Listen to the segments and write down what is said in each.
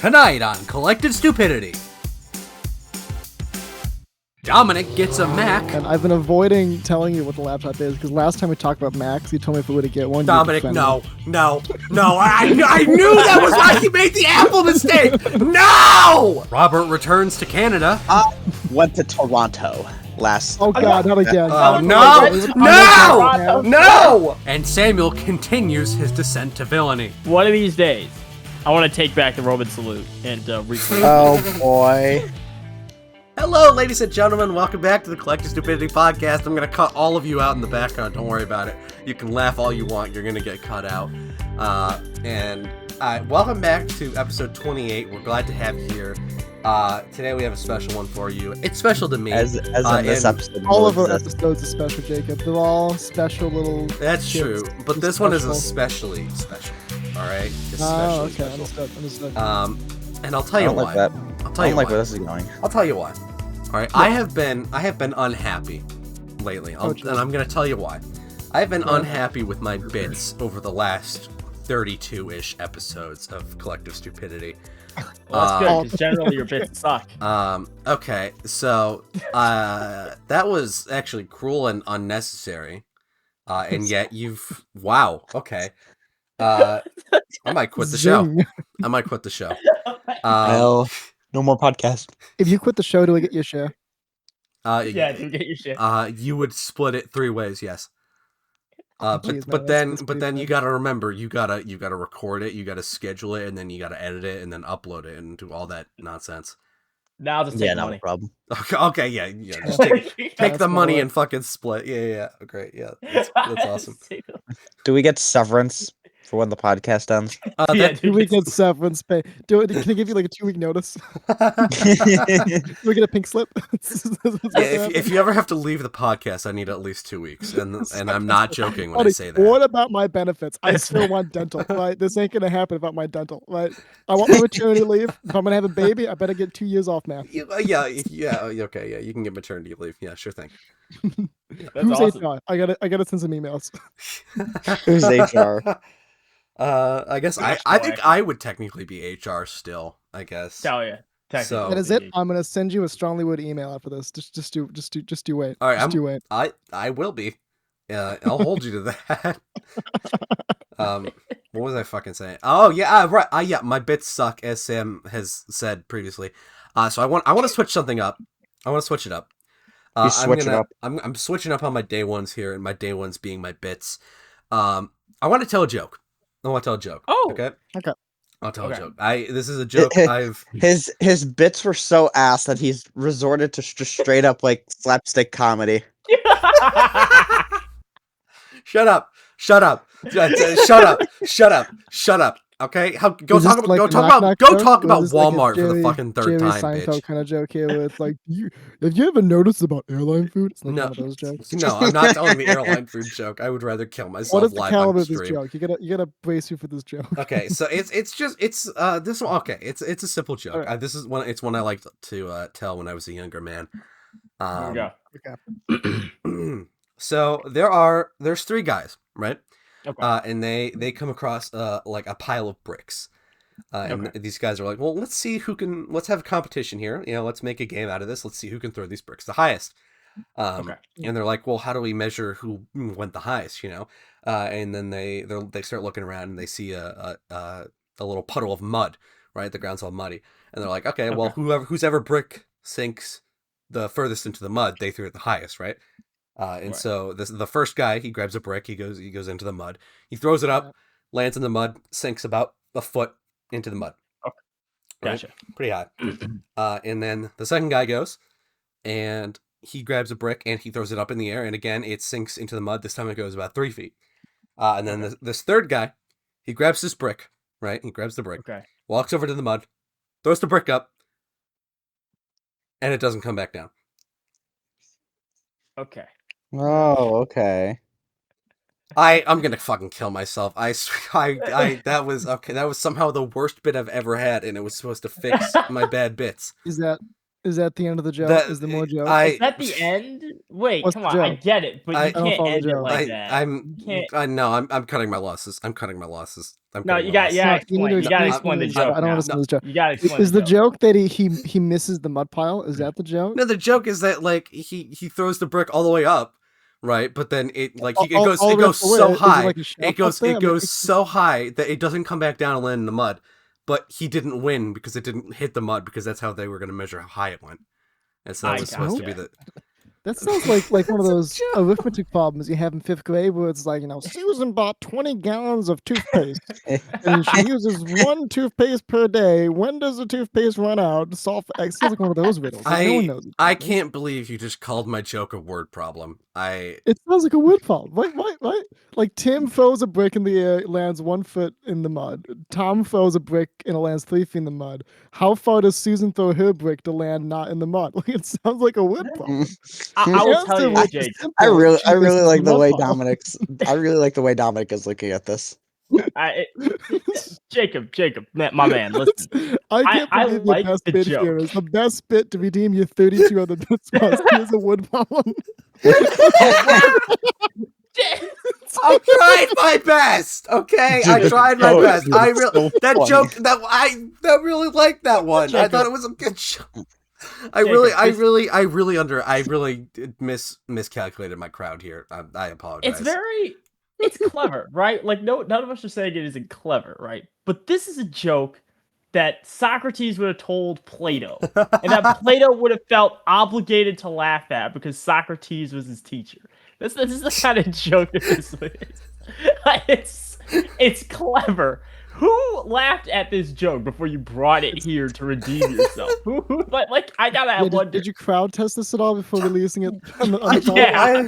Tonight on Collective Stupidity, Dominic gets a Mac. And I've been avoiding telling you what the laptop is because last time we talked about Macs, you told me if we were to get one. Dominic, no. I knew that was why he made the Apple mistake. No! Robert returns to Canada. Went to Toronto last. Oh God, not again. No! And Samuel continues his descent to villainy. One of these days, I want to take back the Roman salute and reclaim. Oh boy. Hello, ladies and gentlemen. Welcome back to the Collective Stupidity podcast. I'm going to cut all of you out in the background. Don't worry about it. You can laugh all you want. You're going to get cut out. Welcome back to episode 28. We're glad to have you here. Today we have a special one for you. It's special to me. As in this episode. All of our episodes are special, Jacob. They're all special little. That's true, but this one is especially special. All right. Oh, okay. Special. Understood. And I'll tell you why. I'll tell you why. Where this is going. I'll tell you why. All right. Yeah. I have been unhappy lately, and I'm gonna tell you why. I've been unhappy with my bits over the last 32-ish episodes of Collective Stupidity. Well, that's good, because generally your bits suck. Okay, so that was actually cruel and unnecessary, and yet wow, okay. I might quit the show. Well, no more podcast. If you quit the show, do I get your share? Yeah, do get your share. You would split it 3 ways, yes. Jeez, but then you gotta remember, you gotta record it, you gotta schedule it, and then you gotta edit it, and then upload it, and do all that nonsense. Now just take money. No problem. Okay, yeah. Just take the money and fucking split. Yeah. Great, yeah. That's awesome. Do we get severance for when the podcast ends? Do we get severance pay? Can I give you like a 2-week notice? Do we get a pink slip? If you ever have to leave the podcast, I need at least 2 weeks, and I'm not joking when I say that. What about my benefits? I still want dental. Right? This ain't gonna happen about my dental. Right? I want my maternity leave. If I'm gonna have a baby, I better get 2 years off now. Yeah. Okay, yeah. You can get maternity leave. Yeah, sure thing. Who's awesome. HR? I gotta send some emails. Who's HR? I guess I think I would technically be HR still. I guess. Hell yeah. So that is it. I'm gonna send you a strongly worded email after this. Just do wait. All right, do wait. I will be. I'll hold you to that. What was I fucking saying? Oh yeah, right. Yeah, my bits suck, as Sam has said previously. So I want to switch something up. I want to switch it up. I'm switching up on my day ones here, and my day ones being my bits. I want to tell a joke. Oh, okay. I'll tell a joke. This is a joke. His bits were so ass that he's resorted to just straight up like slapstick comedy. Shut up. Okay, go talk about Walmart for the fucking third time, Seinfeld bitch. kind of joke here, where it's like, have you ever noticed about airline food? It's like No, one of those jokes. No, I'm not telling the airline food joke. I would rather kill myself. What is the live caliber on of this stream. joke? You gotta brace you for this joke. Okay, so it's this one. Okay, it's a simple joke. Right. This is one. It's one I liked to tell when I was a younger man. There we go. So there's 3 guys, right? Okay. And they come across like a pile of bricks. And these guys are like, well, let's have a competition here. Let's make a game out of this. Let's see who can throw these bricks the highest. And they're like, well, how do we measure who went the highest? And then they start looking around and they see a little puddle of mud, right? The ground's all muddy. And they're like, okay, well, whose ever brick sinks the furthest into the mud, they threw it the highest, right? So the first guy, he grabs a brick, he goes into the mud, he throws it up, lands in the mud, sinks about a foot into the mud. Okay. Gotcha. Right? Pretty high. And then the second guy goes, and he grabs a brick and he throws it up in the air, and again it sinks into the mud. This time it goes about 3 feet. And then this third guy, he grabs this brick, right? He grabs the brick, walks over to the mud, throws the brick up, and it doesn't come back down. Okay. Oh, okay. I'm gonna fucking kill myself. That was somehow the worst bit I've ever had, and it was supposed to fix my bad bits. Is that Is that the end of the joke? That Is there more joke? Is that the end? Wait, What's come the on. I joke? get it, but I you don't can't follow the end it joke. like that. I'm You can't. I know I'm cutting my losses. I'm cutting my losses. I'm No, cutting you my got losses. you gotta No, you need explain. to You gotta explain explain the this. joke. I don't now. understand this joke. You gotta explain Is the the joke. joke that he misses the mud pile? Is that the joke? No, the joke is that like he throws the brick all the way up, right? But then it like it All goes the it way up goes the way. so Is it high. like a shop up there? It goes so high that it doesn't come back down and land in the mud. But he didn't win because it didn't hit the mud because that's how they were going to measure how high it went. And so that was supposed to be the. That sounds like one of those arithmetic problems you have in 5th grade where it's like, Susan bought 20 gallons of toothpaste and she uses 1 toothpaste per day. When does the toothpaste run out? Solve. It sounds like one of those riddles. Like, no one knows. I can't believe you just called my joke a word problem. It sounds like a word problem. What? Like Tim throws a brick in the air, lands 1 foot in the mud. Tom throws a brick and it lands 3 feet in the mud. How far does Susan throw her brick to land not in the mud? Like, it sounds like a word problem. I will tell you, Jake. I really like the way I really like the way Dominic is looking at this. Jacob, my man, listen. I can't believe like your best the bit joke. here is the best bit to redeem your 32 other bits. Here's a wood problem. I tried my best. Okay, I tried my best. I really that joke that I really liked that one. Jacob. I thought it was a good joke. I really miscalculated my crowd here. I apologize. It's clever, right? Like none of us are saying it isn't clever, right? But this is a joke that Socrates would have told Plato, and that Plato would have felt obligated to laugh at because Socrates was his teacher. This is the kind of joke that this is. It's clever. Who laughed at this joke before you brought it here to redeem yourself? Like I gotta wonder. Did you crowd test this at all before releasing it? I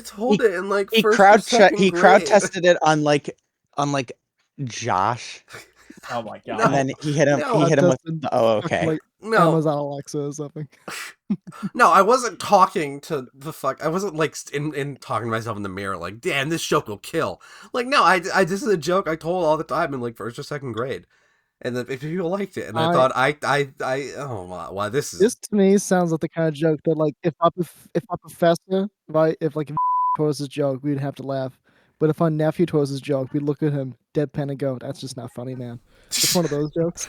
told it in like first or second grade. Crowd tested it on Josh. Oh my god! And then he hit him. He hit him with. Oh, okay. Like Amazon Alexa or something. No, I wasn't talking to the fuck. I wasn't like in talking to myself in the mirror. Like, damn, this joke will kill. Like, no, I this is a joke I told all the time in like first or second grade, and if people liked it, and I thought wow, this to me sounds like the kind of joke that like if our professor, right, if like told us his joke, we'd have to laugh. But if our nephew told us his joke, we'd look at him deadpan and go, "That's just not funny, man." It's one of those jokes.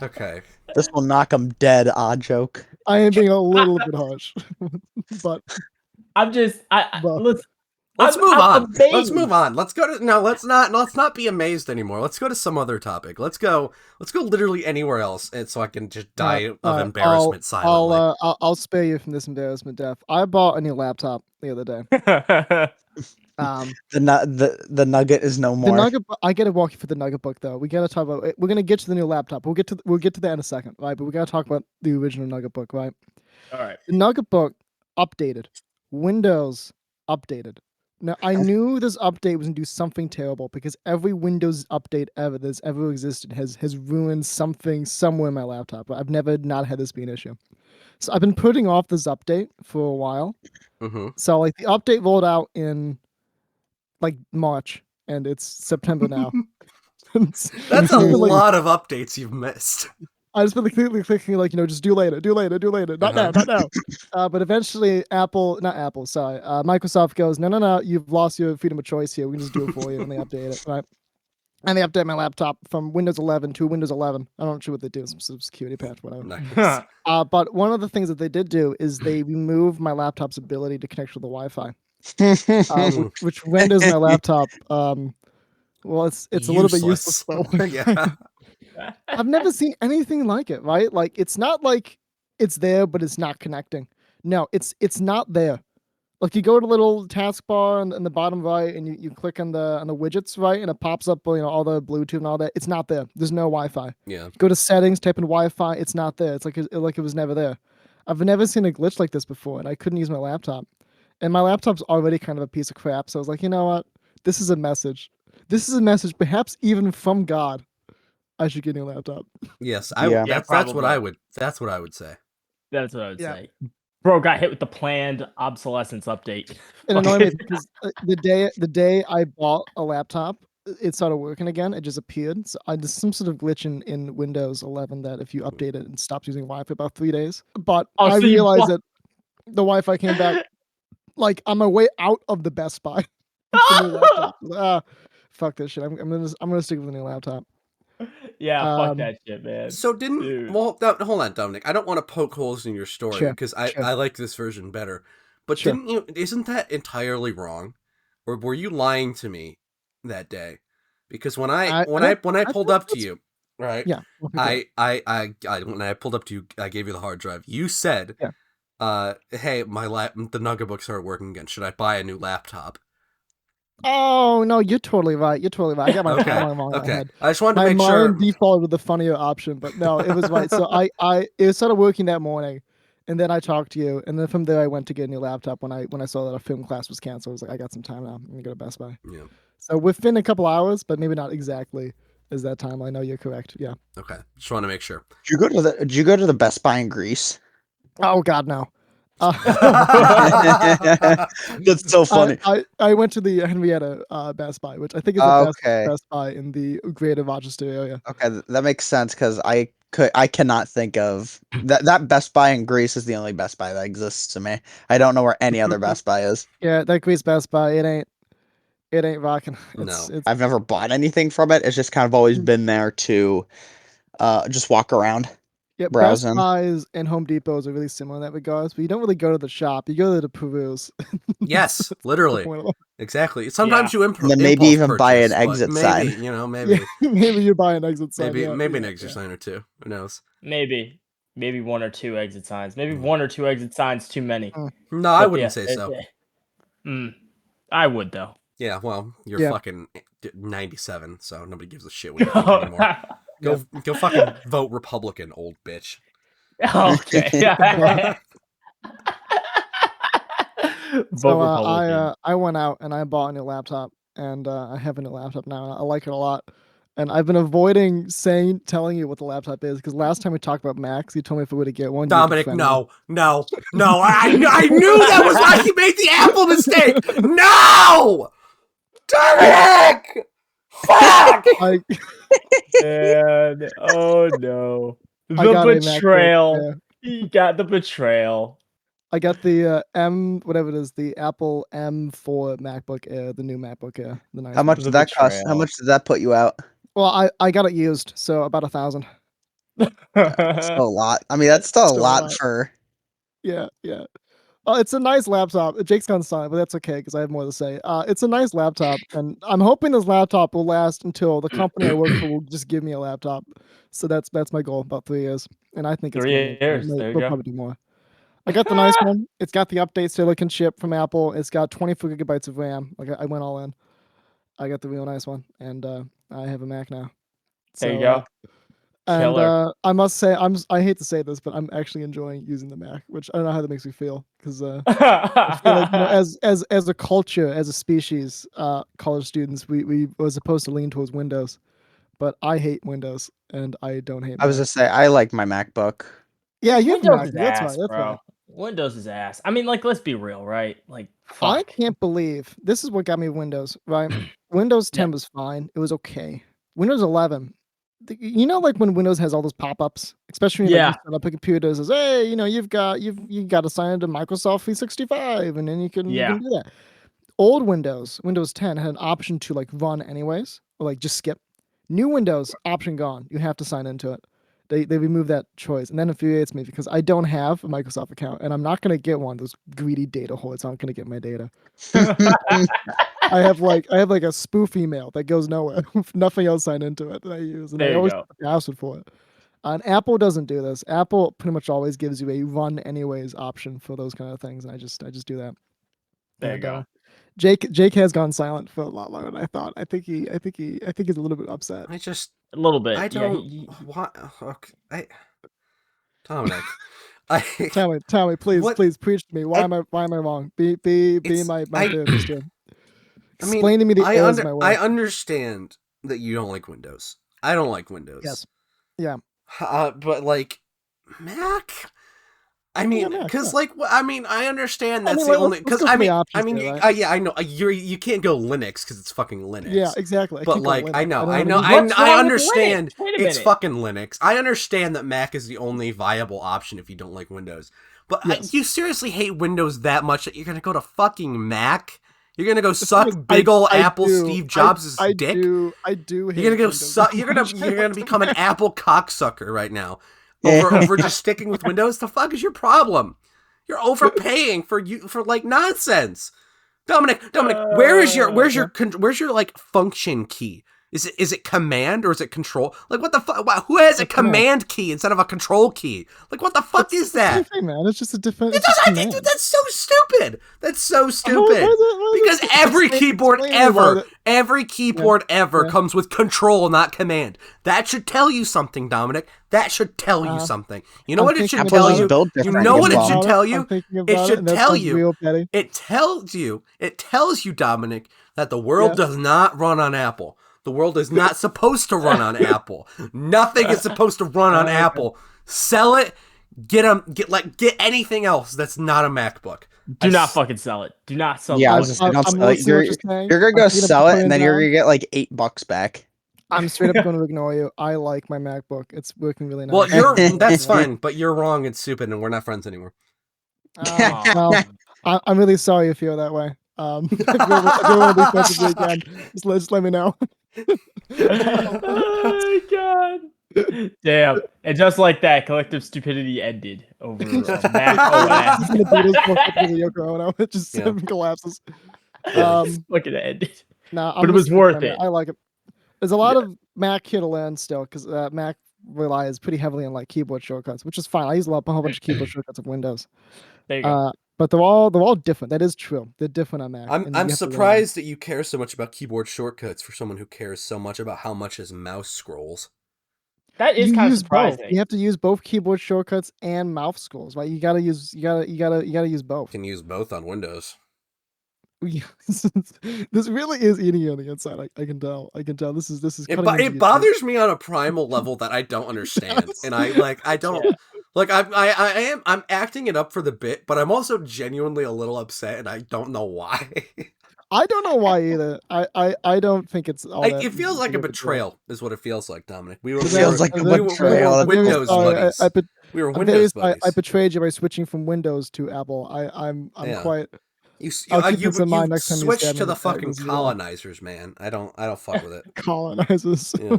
Okay. This will knock him dead. Odd joke. I am being a little bit harsh, but I'm just Let's move on. Let's move on. Let's go to let's not be amazed anymore. Let's go to some other topic. Let's go literally anywhere else, and so I can just die of embarrassment silently. I'll spare you from this embarrassment death. I bought a new laptop the other day. The nugget is no more. The nugget. I gotta walk you through the nugget book though. We gotta talk about. We're gonna get to the new laptop. We'll get to that in a second, right? But we gotta talk about the original nugget book, right? All right. The nugget book updated. Windows updated. Now I knew this update was gonna do something terrible because every Windows update that's ever existed has ruined something somewhere in my laptop. I've never not had this be an issue. So I've been putting off this update for a while. Mm-hmm. So like the update rolled out in like March, and it's September now. That's a lot of updates you've missed. I just been clicking like just do later, not now. But eventually Microsoft goes, no, you've lost your freedom of choice here. We can just do it for you, and they update it, right? And they update my laptop from Windows 11 to Windows 11. I'm not sure what they do, some security patch, whatever. Nice. But one of the things that they did do is they removed my laptop's ability to connect with the Wi-Fi. Which renders my laptop well it's a little bit useless. Yeah. I've never seen anything like it, right? Like it's not like it's there but it's not connecting. No, it's not there. Like you go to the little taskbar in the bottom right and you click on the widgets, right, and it pops up all the Bluetooth and all that. It's not there. There's no Wi-Fi. Yeah. Go to settings, type in Wi-Fi, it's not there. It's like it was never there. I've never seen a glitch like this before, and I couldn't use my laptop. And my laptop's already kind of a piece of crap, so I was like, you know what? This is a message. This is a message, perhaps even from God. I should get a new laptop. Yes, that's what I would say. That's what I would say. Bro got hit with the planned obsolescence update. It annoyed me because the day I bought a laptop, it started working again. It just appeared. So there's some sort of glitch in Windows 11 that if you update it, it stops using Wi-Fi for about 3 days. But Oh, I so you realized bought- that the Wi-Fi came back like on my way out of the Best Buy. The new laptop. Fuck this shit. I'm gonna stick with the new laptop. Yeah, fuck that shit, man. So Dude. hold on, Dominic. I don't want to poke holes in your story Sure, because sure. I like this version better. But Sure. isn't that entirely wrong? Or were you lying to me that day? Because when I pulled up to you, right? Yeah. When I pulled up to you, I gave you the hard drive. You said, Yeah. hey, the Nugget books aren't working again. Should I buy a new laptop? Oh no, you're totally right. You're totally right. I got my timeline wrong in my head. I just wanted to My make mind sure. defaulted with the funnier option, but no, it was right. So it started working that morning, and then I talked to you, and then from there I went to get a new laptop when I saw that a film class was canceled. I was like, I got some time now. I'm gonna go to Best Buy. Yeah. So within a couple hours, but maybe not exactly as that timeline. No, you're correct. Yeah. Okay. Just want to make sure. Did you go to the Best Buy in Greece? Oh God, no. That's so funny. I went to the Henrietta Best Buy, which I think is the best Buy in the greater Rochester area. Okay, that makes sense because I cannot think of that Best Buy in Greece is the only Best Buy that exists to me. I don't know where any other Best Buy is. Yeah, that Greece Best Buy, it ain't rocking. No. I've never bought anything from it. It's just kind of always been there to just walk around. Yeah, browsing. Best Buys and Home Depots are really similar in that regards, but you don't really go to the shop. You go there to peruse. Yes, literally. Exactly. Sometimes you and then maybe even buy an exit sign. Maybe, maybe. Maybe you buy an exit sign. Maybe an exit sign or two. Who knows? Maybe one or two exit signs. Maybe one or two exit signs too many. No, I wouldn't say so. I would though. Yeah, well, you're fucking 97, so nobody gives a shit what you think anymore. Go fucking vote Republican, old bitch. Okay. So I went out and I bought a new laptop, and I have a new laptop now. And I like it a lot, and I've been avoiding telling you what the laptop is because last time we talked about Macs, you told me if we were to get one. Dominic, no. I knew that was why you made the Apple mistake. No, Dominic. Fuck. And oh no, the betrayal. You got the betrayal. I got the whatever it is, the Apple M4 MacBook Air, the new MacBook Air. The nice. How much did that cost? How much did that put you out? Well, I got it used, so about $1,000. That's still a lot. I mean, that's still a lot for. Yeah. Well, it's a nice laptop. Jake's gone silent, but that's okay because I have more to say. It's a nice laptop, and I'm hoping this laptop will last until the company I work for will just give me a laptop. So that's my goal, about 3 years, and I think it's 3 years. There you go. Probably do more. I got the nice one. It's got the update silicon chip from Apple. It's got 24 gigabytes of RAM. Like I went all in. I got the real nice one, and I have a Mac now. There you go. And I must say, I hate to say this, but I'm actually enjoying using the Mac, which I don't know how that makes me feel because I feel like as a culture, as a species, college students, we were supposed to lean towards Windows, but I hate Windows and I don't hate. I was gonna say I like my MacBook. Yeah, you Windows have is Mac. ass, That's bro. right. Windows is ass. I mean, like, let's be real, right? Like, fuck. I can't believe this is what got me Windows. Right, Windows 10 was fine. It was okay. Windows 11. Like when Windows has all those pop-ups, especially when you set up a computer, it says, "Hey, you've got to sign into Microsoft 365, and then you can do that." Old Windows 10 had an option to like run anyways, or like just skip. New Windows option gone. You have to sign into it. They removed that choice, and that infuriates me because I don't have a Microsoft account, and I'm not gonna get one. Those greedy data hoards aren't gonna get my data. I have like a spoof email that goes nowhere. Nothing else signed into it that I use, and I always have the password for it. And Apple doesn't do this. Apple pretty much always gives you a run anyways option for those kind of things, and I just do that. There you go. Jake has gone silent for a lot longer than I thought. I think he's a little bit upset. A little bit. I don't want. Okay, Dominic. Tell me, please preach to me. Why am I wrong? Be my therapist here. Explain to me the errors of my way. I understand that you don't like Windows. I don't like Windows. Yes. Yeah. But like Mac, I mean, Mac, because yeah. like, I mean, I understand that's mean, the let's only. go Because for I the mean, options here, right? yeah, I know you can't go Linux because it's fucking Linux. Yeah, exactly. I But can't go like, Linux. I know, don't I have know, any- What's I wrong with understand Linux? Wait a it's minute. fucking Linux. I understand that Mac is the only viable option if you don't like Windows. But Yes. you seriously hate Windows that much that you're gonna go to fucking Mac? You're gonna go The thing suck is, big ol' I Apple do. Steve Jobs' I dick? do hate You're gonna go Windows suck. that You're much. I gonna want to become an Mac. Apple cocksucker right now over just sticking with Windows. The fuck is your problem? You're overpaying for like nonsense. Dominic, where's your like function key? Is it command or is it control? Like what the fuck? Who has a command key instead of a control key? Like what the fuck is that? It's the same thing, man. It's just a different. It's just command. Dude, that's so stupid. That's so stupid. Why is Because every keyboard ever Yeah. comes with control, not command. That should tell you something, Dominic. That should tell you something. You know I'm what it should thinking tell about you? it. built You different know as what it well. should tell you? I'm thinking It about should and that tell sounds you. real petty. It tells you, Dominic, that the world does not run on Apple. The world is not supposed to run on Apple. Nothing is supposed to run on Apple. Sell it. Get anything else that's not a MacBook. Do not fucking sell it. Do not sell. Yeah, I it. was just saying, don't I'm sell it. listening to what you're saying. You're gonna go I'm thinking sell about it, and then putting you're down. gonna get like $8 back. I'm straight up going to ignore you. I like my MacBook. It's working really nice. Well, that's fine, but you're wrong and stupid, and we're not friends anymore. Well, I'm really sorry you feel that way. If you want to be friends with me again, just let me know. Oh my god. Damn. And just like that, Collective Stupidity ended over Mac OS. The Beatles broke up because of Yoko Ono. It just collapses. It's fucking ended. Nah, but it was worth it. I like it. There's a lot of Mac here to learn still because Mac relies pretty heavily on like keyboard shortcuts, which is fine. I use a whole bunch of keyboard shortcuts of Windows. There you go. But they're all different. That is true. They're different on Mac. I'm surprised that you care so much about keyboard shortcuts for someone who cares so much about how much his mouse scrolls. That is kind of surprising. Both. You have to use both keyboard shortcuts and mouse scrolls, right? You gotta use both. You can use both on Windows. This really is eating you on the inside. I can tell. This is. It bothers me on a primal level that I don't understand, and I don't. Like I'm acting it up for the bit, but I'm also genuinely a little upset, and I don't know why. I don't know why either. I don't think it's all that. It feels like a betrayal, is what it feels like, Dominic. It feels like a betrayal. We were Windows buddies. We were Windows buddies. I betrayed you by switching from Windows to Apple. I'm quite. You switched to the fucking colonizers, man. I don't fuck with it. Colonizers. Yeah.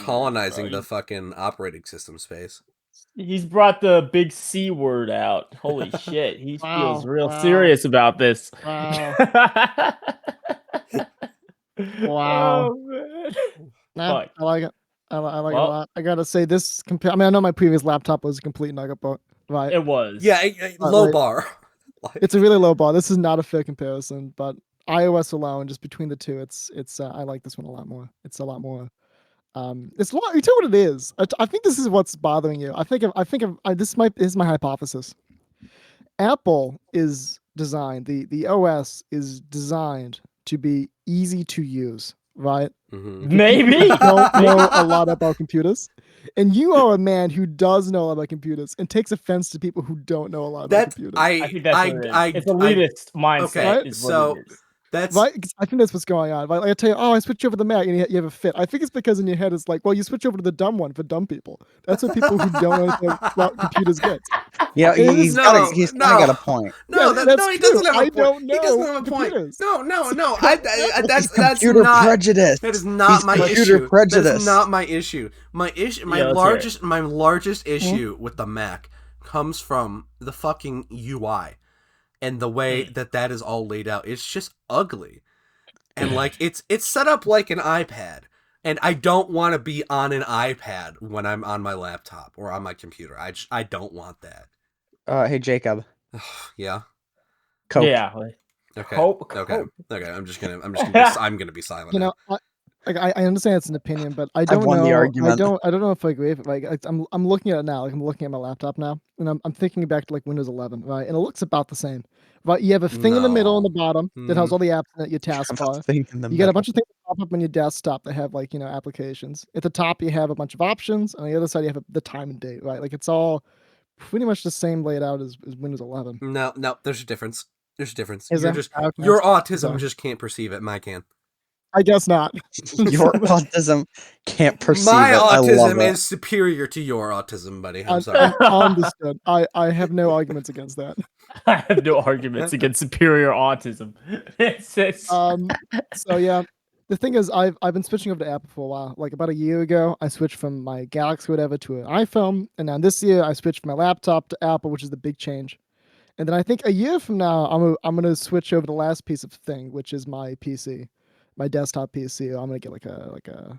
Colonizing the fucking operating system space. He's brought the big C word out. Holy shit. He feels real serious about this. Wow. Oh, man. Nah, I like it. I like it a lot. I gotta say this. I know my previous laptop was a complete nugget, but right. It was. Yeah, low bar. It's a really low bar. This is not a fair comparison, but iOS alone, just between the two, it's I like this one a lot more. It's a lot more. It's a lot. You tell what it is. I think this is what's bothering you. This is my hypothesis. Apple is designed. The OS is designed to be easy to use, right? Mm-hmm. Maybe. Don't know a lot about computers. And you are a man who does know a lot about computers and takes offense to people who don't know a lot about computers. I think that's what it is. It's elitist mindset. Okay, is so what it is. That's right. I think that's what's going on. Like I tell you, I switch over to the Mac, and you have a fit. I think it's because in your head it's like, well, you switch over to the dumb one for dumb people. That's what people who don't know about computers get. Yeah, he's got a point. No, he doesn't have a point. I don't know. He doesn't have a point. Computers. No. That's computer not prejudice. That is not my issue. That's not my issue. My largest issue with the Mac comes from the fucking UI. And the way that is all laid out, it's just ugly. And like it's set up like an iPad. And I don't want to be on an iPad when I'm on my laptop or on my computer. I don't want that. Hey Jacob. Yeah. Cope. Yeah. Okay. Cope. Okay. I'm gonna be silent. You know, I understand it's an opinion, but I don't won know. The argument. I don't know if I agree with it. Like I'm looking at it now. Like I'm looking at my laptop now, and I'm thinking back to like Windows 11, right? And it looks about the same. Right? You have a thing in the middle and the bottom that has all the apps in it, your taskbar. You got a bunch of things that pop up on your desktop that have like applications. At the top you have a bunch of options. On the other side you have the time and date, right? Like it's all pretty much the same laid out as Windows 11. No, there's a difference. There's a difference. Is You're there? just Okay, your sorry. autism just can't perceive it. Mine can. I guess not. Your autism can't perceive My it. I love autism it. is superior to your autism, buddy. I'm I'm sorry. understood. I have no arguments against that. I have no arguments against superior autism. It's So yeah, the thing is, I've been switching over to Apple for a while. Like about a year ago, I switched from my Galaxy whatever to an iPhone, and now this year I switched from my laptop to Apple, which is the big change. And then I think a year from now, I'm gonna switch over the last piece of thing, which is my PC, my desktop PC. I'm gonna get like a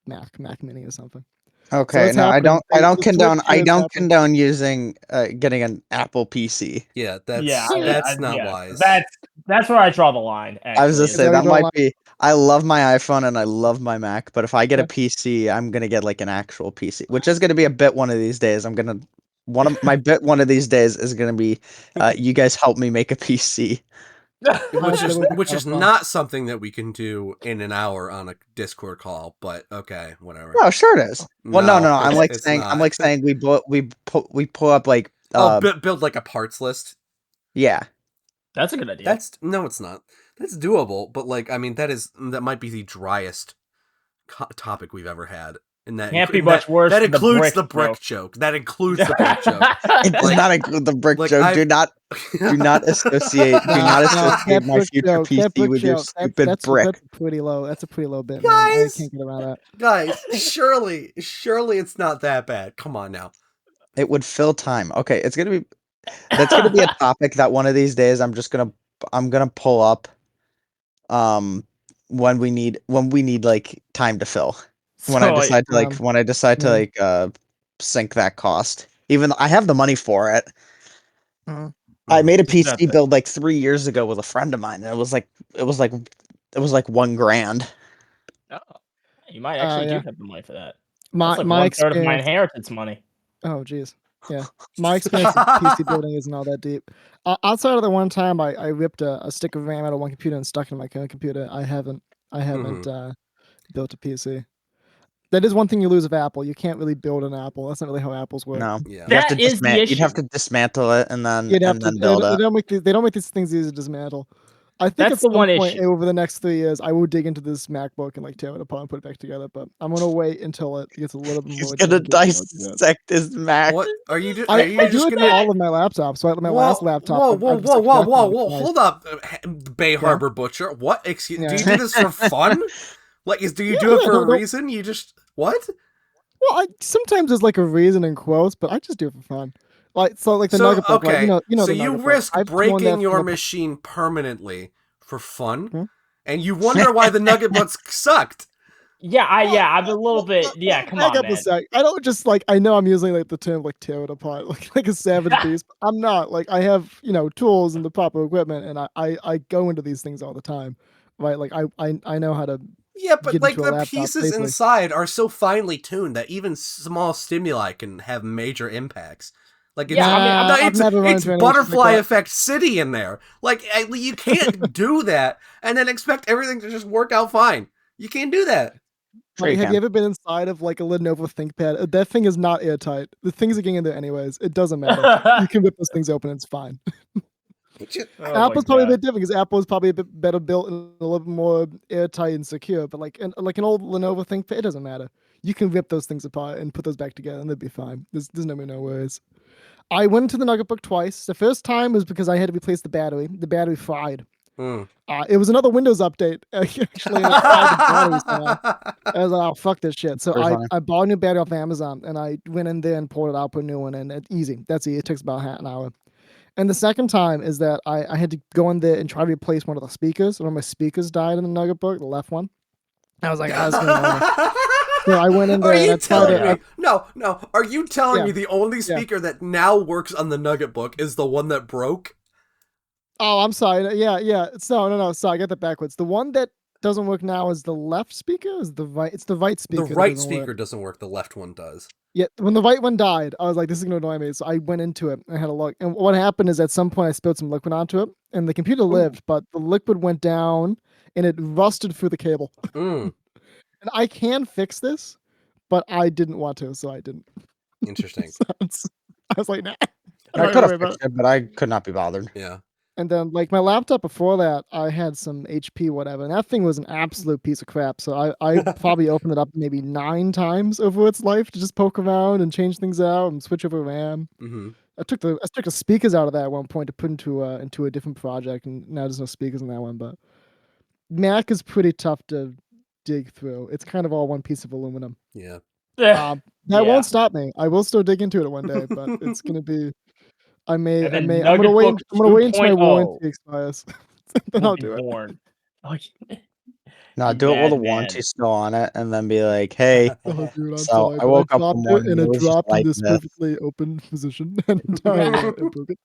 Mac Mini or something. Okay, it's no, I happening. don't The condone. switch I is don't happening. condone using getting an Apple PC. Yeah, that's yeah, not yeah, wise. That's where I draw the line. Actually, I was just Is say that that what you might be. I love my iPhone and I love my Mac, but if I get a Yeah. PC, I'm gonna get like an actual PC, which is gonna be a bit one of these days. I'm gonna one of my bit one of these days is gonna be, you guys help me make a PC. Which That is would be which kinda is fun. not something that we can do in an hour on a Discord call, but okay, whatever. No, sure it is. Well, no. I'm like it's saying, not. we pull up like Build like a parts list. yeah. That's a good idea. That's no, it's not. That's doable, but like I mean, that might be the driest topic we've ever had. And that Can't be much worse. That than includes the the brick joke. That includes the brick joke. It does not include the brick like joke. Do not associate my future PC with your stupid brick. That's pretty low. That's a pretty low bit, man. I Guys! can't get around that. Guys, surely it's not that bad. Come on now. It would fill time. Okay, that's gonna be a topic that one of these days I'm gonna pull up when we need like time to fill. When I decide to like sink that cost. Even though I have the money for it. I made a PC build like 3 years ago with a friend of mine, and it was like $1,000. Oh, you might actually yeah. do have the money for that. My That's like 1/3 of my experience. inheritance money. Oh, geez. Yeah. My experience with PC building isn't all that deep. Outside of the one time I ripped a stick of RAM out of one computer and stuck it in my current computer, I haven't built a PC. That is one thing you lose with Apple. You can't really build an Apple. That's not really how Apples work. No. Yeah. That is the issue. You'd have to dismantle it and then build it. They don't make these things easy to dismantle. I think That's at the some one point issue. over the next 3 years, I will dig into this MacBook and like tear it apart and put it back together. But I'm gonna wait until it gets a little bit more. He's gonna dissect his Mac. What are you doing? I do it to all of my laptops. So my last laptop. Whoa! Hold up, Bay Harbor Butcher. What? Excuse? Do you do this for fun? Like, do you do it for a reason? You just what? Well, sometimes there's like a reason in quotes, but I just do it for fun. Like the Nugget Book. Okay, like, you know. So the you Nugget risk Book. breaking your machine permanently for fun, and you wonder why the Nugget Books sucked. Yeah, I'm a little bit. Yeah, come on, man. I don't just I know I'm using like the term like tear it apart like a savage beast. But I'm not. Like I have tools and the proper equipment, and I go into these things all the time, right? Like I know how to. Yeah, but like the laptop, pieces basically. inside are so finely tuned that even small stimuli can have major impacts. Like it's butterfly effect city in there. Like you can't do that and then expect everything to just work out fine. You can't do that. Like, have you ever been inside of like a Lenovo ThinkPad? That thing is not airtight. The things are getting in there anyways. It doesn't matter. You can rip those things open. It's fine. Apple's probably a bit different because Apple is probably a bit better built and a little bit more airtight and secure. But like an old Lenovo ThinkPad, it doesn't matter. You can rip those things apart and put those back together, and they'd be fine. There's no worries. I went into the Nugget Book twice. The first time was because I had to replace the battery. The battery fried. It was another Windows update. Actually, I was like, oh, fuck this shit. So I bought a new battery off Amazon, and I went in there and poured it out, put a new one in. It's easy. That's easy. It takes about half an hour. And the second time is that I had to go in there and try to replace one of the speakers. One of my speakers died in the Nugget Book, the left one. I was like, so I went in there. Are you telling me? No. Are you telling me the only speaker that now works on the Nugget Book is the one that broke? Oh, I'm sorry. Yeah. No. Sorry, I got that backwards. The one that doesn't work now is the left speaker. Is the right? It's the right speaker. The right speaker doesn't work. The left one does. Yeah. When the right one died, I was like, "This is gonna annoy me." So I went into it and had a look. And what happened is, at some point, I spilled some liquid onto it, and the computer lived, but the liquid went down and it rusted through the cable. And I can fix this, but I didn't want to, so I didn't. Interesting. I was like, nah. I could have fixed it, but I could not be bothered. Yeah. And then, like, my laptop before that, I had some HP, whatever, and that thing was an absolute piece of crap. So I probably opened it up maybe 9 times over its life to just poke around and change things out and switch over RAM. Mm-hmm. I took the speakers out of that at one point to put into a different project, and now there's no speakers in that one. But Mac is pretty tough to dig through. It's kind of all one piece of aluminum. Yeah. That won't stop me. I will still dig into it one day, but it's gonna be. I'm gonna wait until my warranty expires. Then I'll do it. No, do it with a warranty still on it, and then be like, "Hey, oh, dude, I'm so sorry, I woke up dropped one morning it and it it was just dropped like in this this." perfectly open position, and I broke it.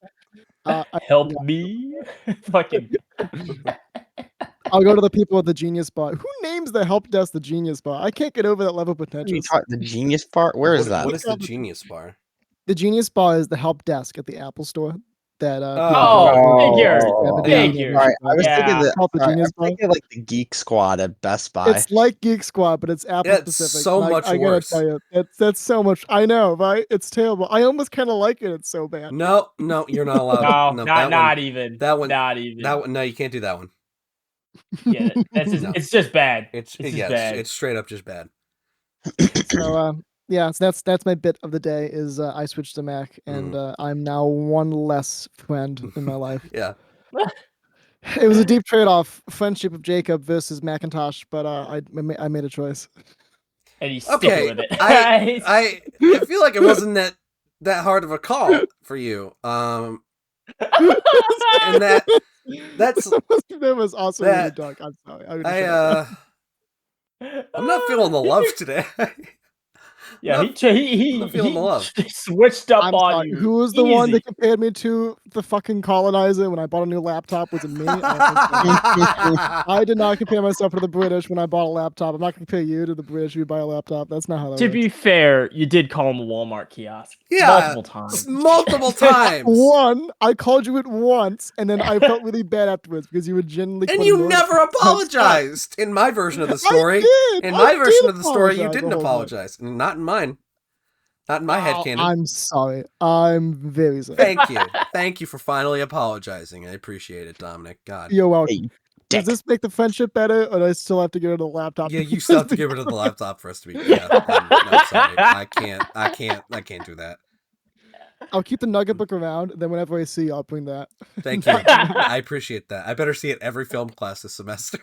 Help me, fucking. I'll go to the people at the Genius Bar. Who names the help desk the Genius Bar? I can't get over that level of potential. The Genius Bar? Where is that? What is the Genius Bar? The Genius Bar is the help desk at the Apple Store. That figures. All right, I was thinking that. Called the Genius Bar. Thinking like the Geek Squad at Best Buy. It's like Geek Squad, but it's Apple specific. It's so much worse. I gotta tell you, that's so much. I know, right? It's terrible. I almost kind of like it. It's so bad. No, you're not allowed. No, not not even. That one, not even. That one, no, you can't do that one. Yeah, that's just, it's just bad. It's bad. It's straight up just bad. So yeah, so that's my bit of the day. Is I switched to Mac, and I'm now one less friend in my life. Yeah. It was a deep trade-off, friendship of Jacob versus Macintosh, but I made a choice. And you stick with it. I feel like it wasn't that hard of a call for you. And that's that was also really dark. I'm sorry. I'm not feeling the love today. Yeah, he switched up on you. Who was the one that compared me to the fucking colonizer when I bought a new laptop? Was it me? I did not compare myself to the British when I bought a laptop. I'm not going to compare you to the British when you buy a laptop. That's not how that works. To be fair, you did call him a Walmart kiosk. Yeah, multiple times. One, I called you it once, and then I felt really bad afterwards because you were genuinely. And you never apologized in my version of the story. In my version of the story, you didn't apologize. Not in mine. Not in my headcanon. I'm sorry. I'm very sorry. Thank you for finally apologizing. I appreciate it, Dominic. God. You're welcome. Does this make the friendship better, or do I still have to get rid of the laptop? Yeah, you still have to get rid of the laptop for us to be. Yeah, no, sorry. I can't do that. I'll keep the nugget book around, then whenever I see you, I'll bring that. Thank you. I appreciate that. I better see it every film class this semester.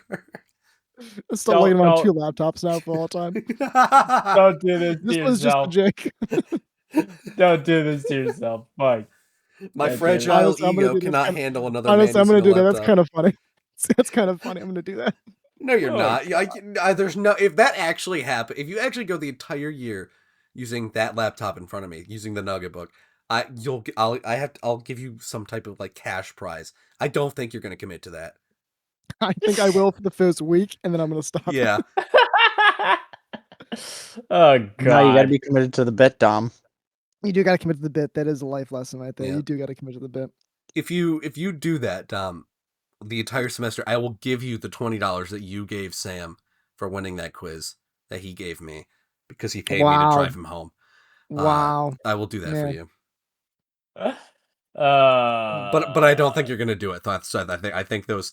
I'm still waiting on 2 laptops now for all time. Don't do this to yourself. This was just a joke. Don't do this to yourself. Mike. My fragile ego cannot handle another man. Honestly, I'm going to do that. That's kind of funny. That's kind of funny. I'm going to do that. No, you're not. There's no. If that actually happened, if you actually go the entire year using that laptop in front of me, using the Nugget book, I'll give you some type of like cash prize. I don't think you're going to commit to that. I think I will for the first week, and then I'm going to stop. Yeah. Oh god. No, you got to be committed to the bit, Dom. You do got to commit to the bit. That is a life lesson right there. Yeah. You do got to commit to the bit. If you do that, Dom, the entire semester, I will give you the $20 that you gave Sam for winning that quiz that he gave me because he paid me to drive him home. Wow. I will do that for you. But I don't think you're gonna do it. So I think those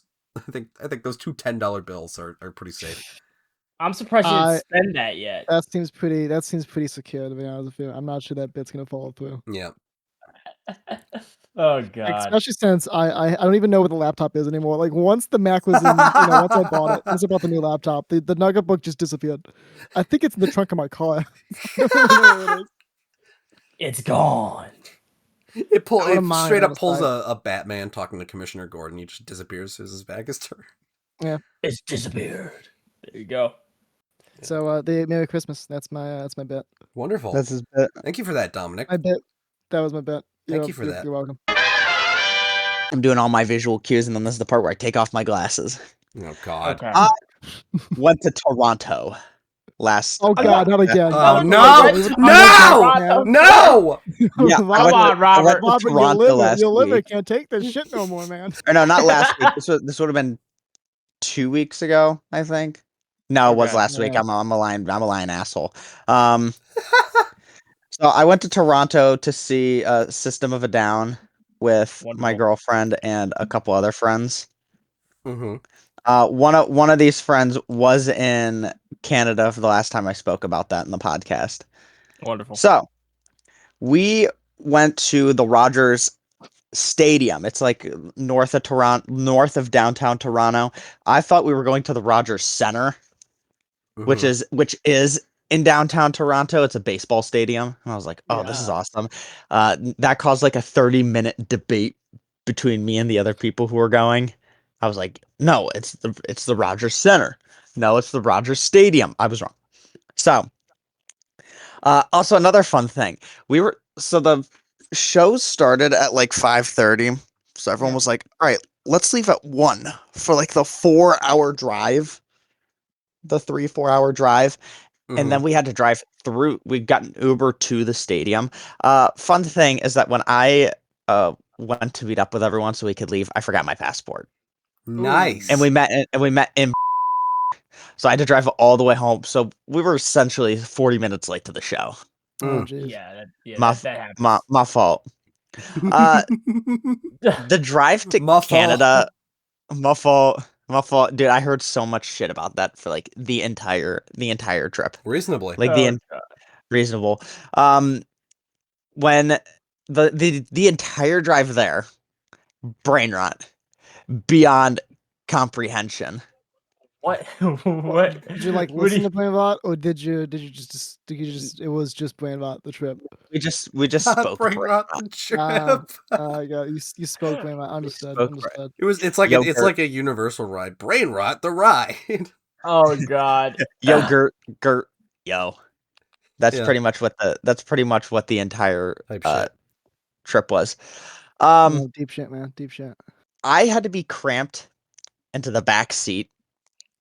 two $10 bills are pretty safe. I'm surprised you didn't spend that yet. That seems pretty secure, to be honest with you. I'm not sure that bit's gonna follow through. Yeah. Oh god. Especially since I don't even know what the laptop is anymore. Like once the Mac was in, once I bought it, once I bought the new laptop, the Nugget book just disappeared. I think it's in the trunk of my car. It's gone. It straight up pulls a Batman talking to Commissioner Gordon. He just disappears as his back is turned. Yeah, it's disappeared. There you go. So Merry Christmas. That's my bet. Wonderful. That's his bet. Thank you for that, Dominic. My bet. That was my bet. Thank you for that. You're welcome. I'm doing all my visual cues, and then this is the part where I take off my glasses. Oh God. Okay. I went to Toronto last. Oh God, not again. Oh no! Yeah, come on, Robert. Your liver can't take this shit no more, man. Or no, not last week. This would have been 2 weeks ago, I think. No, it was last week. I'm a lying asshole. So I went to Toronto to see System of a Down with my girlfriend and a couple other friends. Mm-hmm. One of these friends was in Canada for the last time I spoke about that in the podcast. Wonderful. So we went to the Rogers Stadium. It's like north of Toronto, north of downtown Toronto. I thought we were going to the Rogers Center, which is in downtown Toronto. It's a baseball stadium. And I was like, oh, this is awesome. That caused like a 30-minute debate between me and the other people who were going. I was like, no, it's the Rogers Center. No, it's the Rogers Stadium. I was wrong. So, also another fun thing. The show started at like 5:30. So everyone was like, all right, let's leave at 1 for like the 4-hour drive. The 3-4 hour drive. And then we had to drive through. We got an Uber to the stadium. Fun thing is that when I went to meet up with everyone so we could leave, I forgot my passport. Nice. And we met in. So I had to drive all the way home. So we were essentially 40 minutes late to the show. Oh jeez. Yeah, that happens. My fault. The drive to My fault. Canada, my fault. My fault, dude. I heard so much shit about that for like the entire trip. Reasonably. Like reasonable. When the entire drive there, brain rot beyond comprehension. What? What? Did you like listen to Brain Rot, or did you just it was just Brain Rot the trip? We just spoke Brain rot the trip. Yeah, you spoke Brain Rot. Understood. Understood. It's like a universal ride. Brain rot the ride. Oh god. Yogurt, yo. That's pretty much what the entire trip was. Deep shit, man. Deep shit. I had to be cramped into the back seat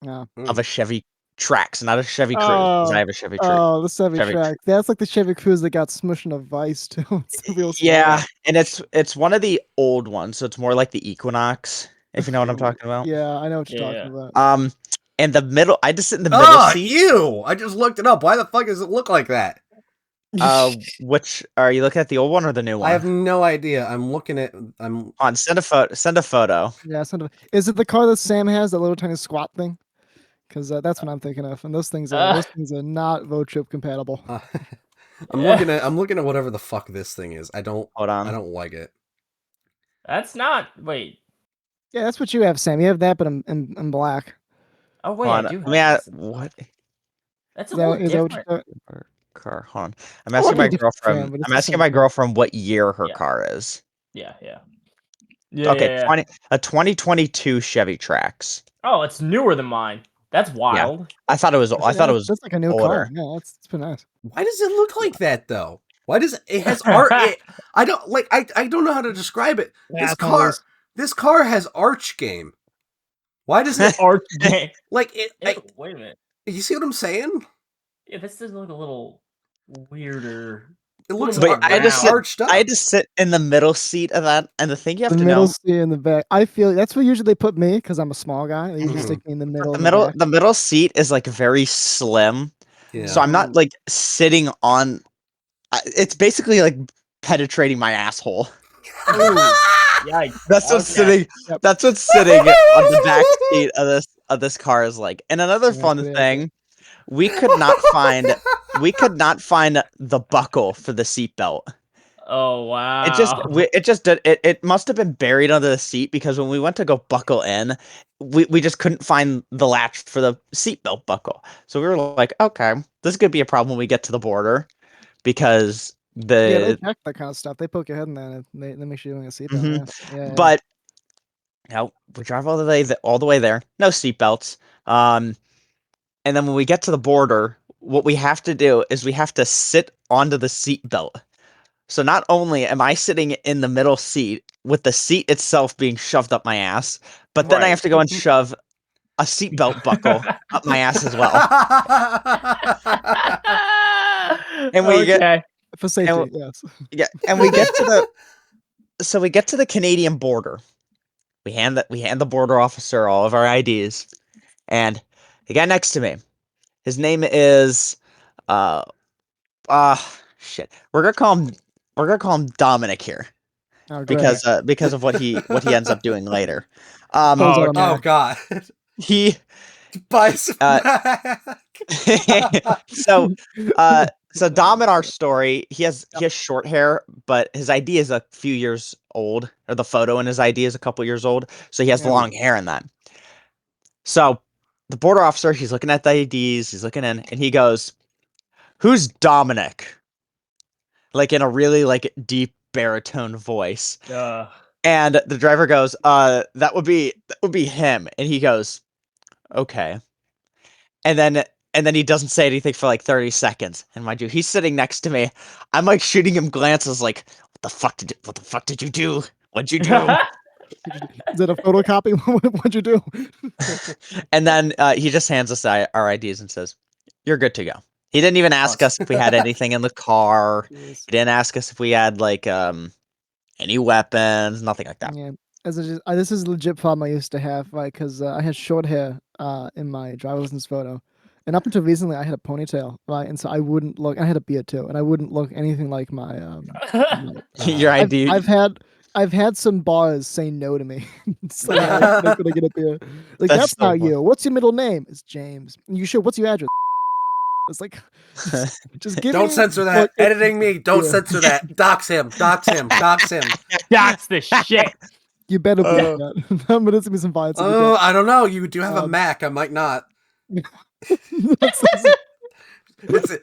of a Chevy Trax, not a Chevy Cruze, because I have a Chevy Cruze. Oh, the Chevy Trax. That's like the Chevy Cruze that got smushed in a vice too. It's real small. Yeah, and it's one of the old ones, so it's more like the Equinox, if you know what I'm talking about. Yeah, I know what you're talking about. And the middle, I just sit in the middle seat. Ew! I just looked it up. Why the fuck does it look like that? Which are you looking at, the old one or the new one? I have no idea. Send a photo. Yeah, is it the car that Sam has, that little tiny squat thing? Because that's what I'm thinking of, and those things are not road trip compatible. I'm looking at whatever the fuck this thing is. I don't like it. That's not. Wait. Yeah, that's what you have, Sam. You have that, but in black. Oh wait, I do have what? That's a little different. Car. Hold on. I'm asking my girlfriend. I'm asking my girlfriend what year her car is. Yeah. Okay, 2022 Chevy Trax. Oh, it's newer than mine. That's wild. Yeah. I thought it was. That's like a new car. Yeah, it's been nice. Why does it look like that though? Why does it has art? I don't know how to describe it. This car has arch game. Why does it arch game? Like it? Wait a minute. You see what I'm saying? Yeah, this does look a little weirder. It looks I arched up. I had to sit in the middle seat of that, and the thing you have to know, the middle seat in the back. I feel that's where usually they put me because I'm a small guy. They usually stick me in the middle. The middle seat is like very slim, so I'm not like sitting on. It's basically like penetrating my asshole. Yikes. That's what's sitting. That's what's sitting on the back seat of this car is like. And another fun thing, we could not find the buckle for the seatbelt. Oh wow! It must have been buried under the seat, because when we went to go buckle in, we just couldn't find the latch for the seatbelt buckle. So we were like, okay, this is gonna be a problem when we get to the border, because they check that kind of stuff. They poke your head in there and they make sure you're doing a seatbelt. But we drive all the way there, no seatbelts. And then when we get to the border, what we have to do is we have to sit onto the seatbelt. So not only am I sitting in the middle seat with the seat itself being shoved up my ass, but then I have to go and shove a seatbelt buckle up my ass as well. And we get for safety, yes. Yeah, and we get to the Canadian border. We hand the border officer all of our IDs, and the guy next to me, his name is shit. We're gonna call him Dominic here because of what he ends up doing later. Oh God. He buys so Dom in our story, he has short hair, but his ID is a few years old, or the photo in his ID is a couple years old, so he has long hair in that. So the border officer, he's looking at the IDs, he's looking in, and he goes, "Who's Dominic?" Like in a really like deep baritone voice. And the driver goes, that would be him. And he goes, "Okay." And then he doesn't say anything for like 30 seconds. And mind you, he's sitting next to me. I'm like shooting him glances like, what the fuck did you do? What'd you do? Is it a photocopy? What'd you do? And then he just hands us our IDs and says, "You're good to go." He didn't even ask us if we had anything in the car. He didn't ask us if we had like any weapons, nothing like that. Yeah, this is a legit problem I used to have, right? Because I had short hair in my driver's license photo, and up until recently I had a ponytail, right? And so I wouldn't look. I had a beard too, and I wouldn't look anything like my. Your ID. I've had some bars say no to me. It's like, how could I get a beard? Like that's not you. What's your middle name? It's James. You sure? What's your address? It's like, just give Don't me, censor that. Editing me. Don't censor that. Dox him. Dox him. Dox him. Dox the shit. You better believe that. I'm gonna see some violence. Oh, I don't know. You do have a Mac. I might not. This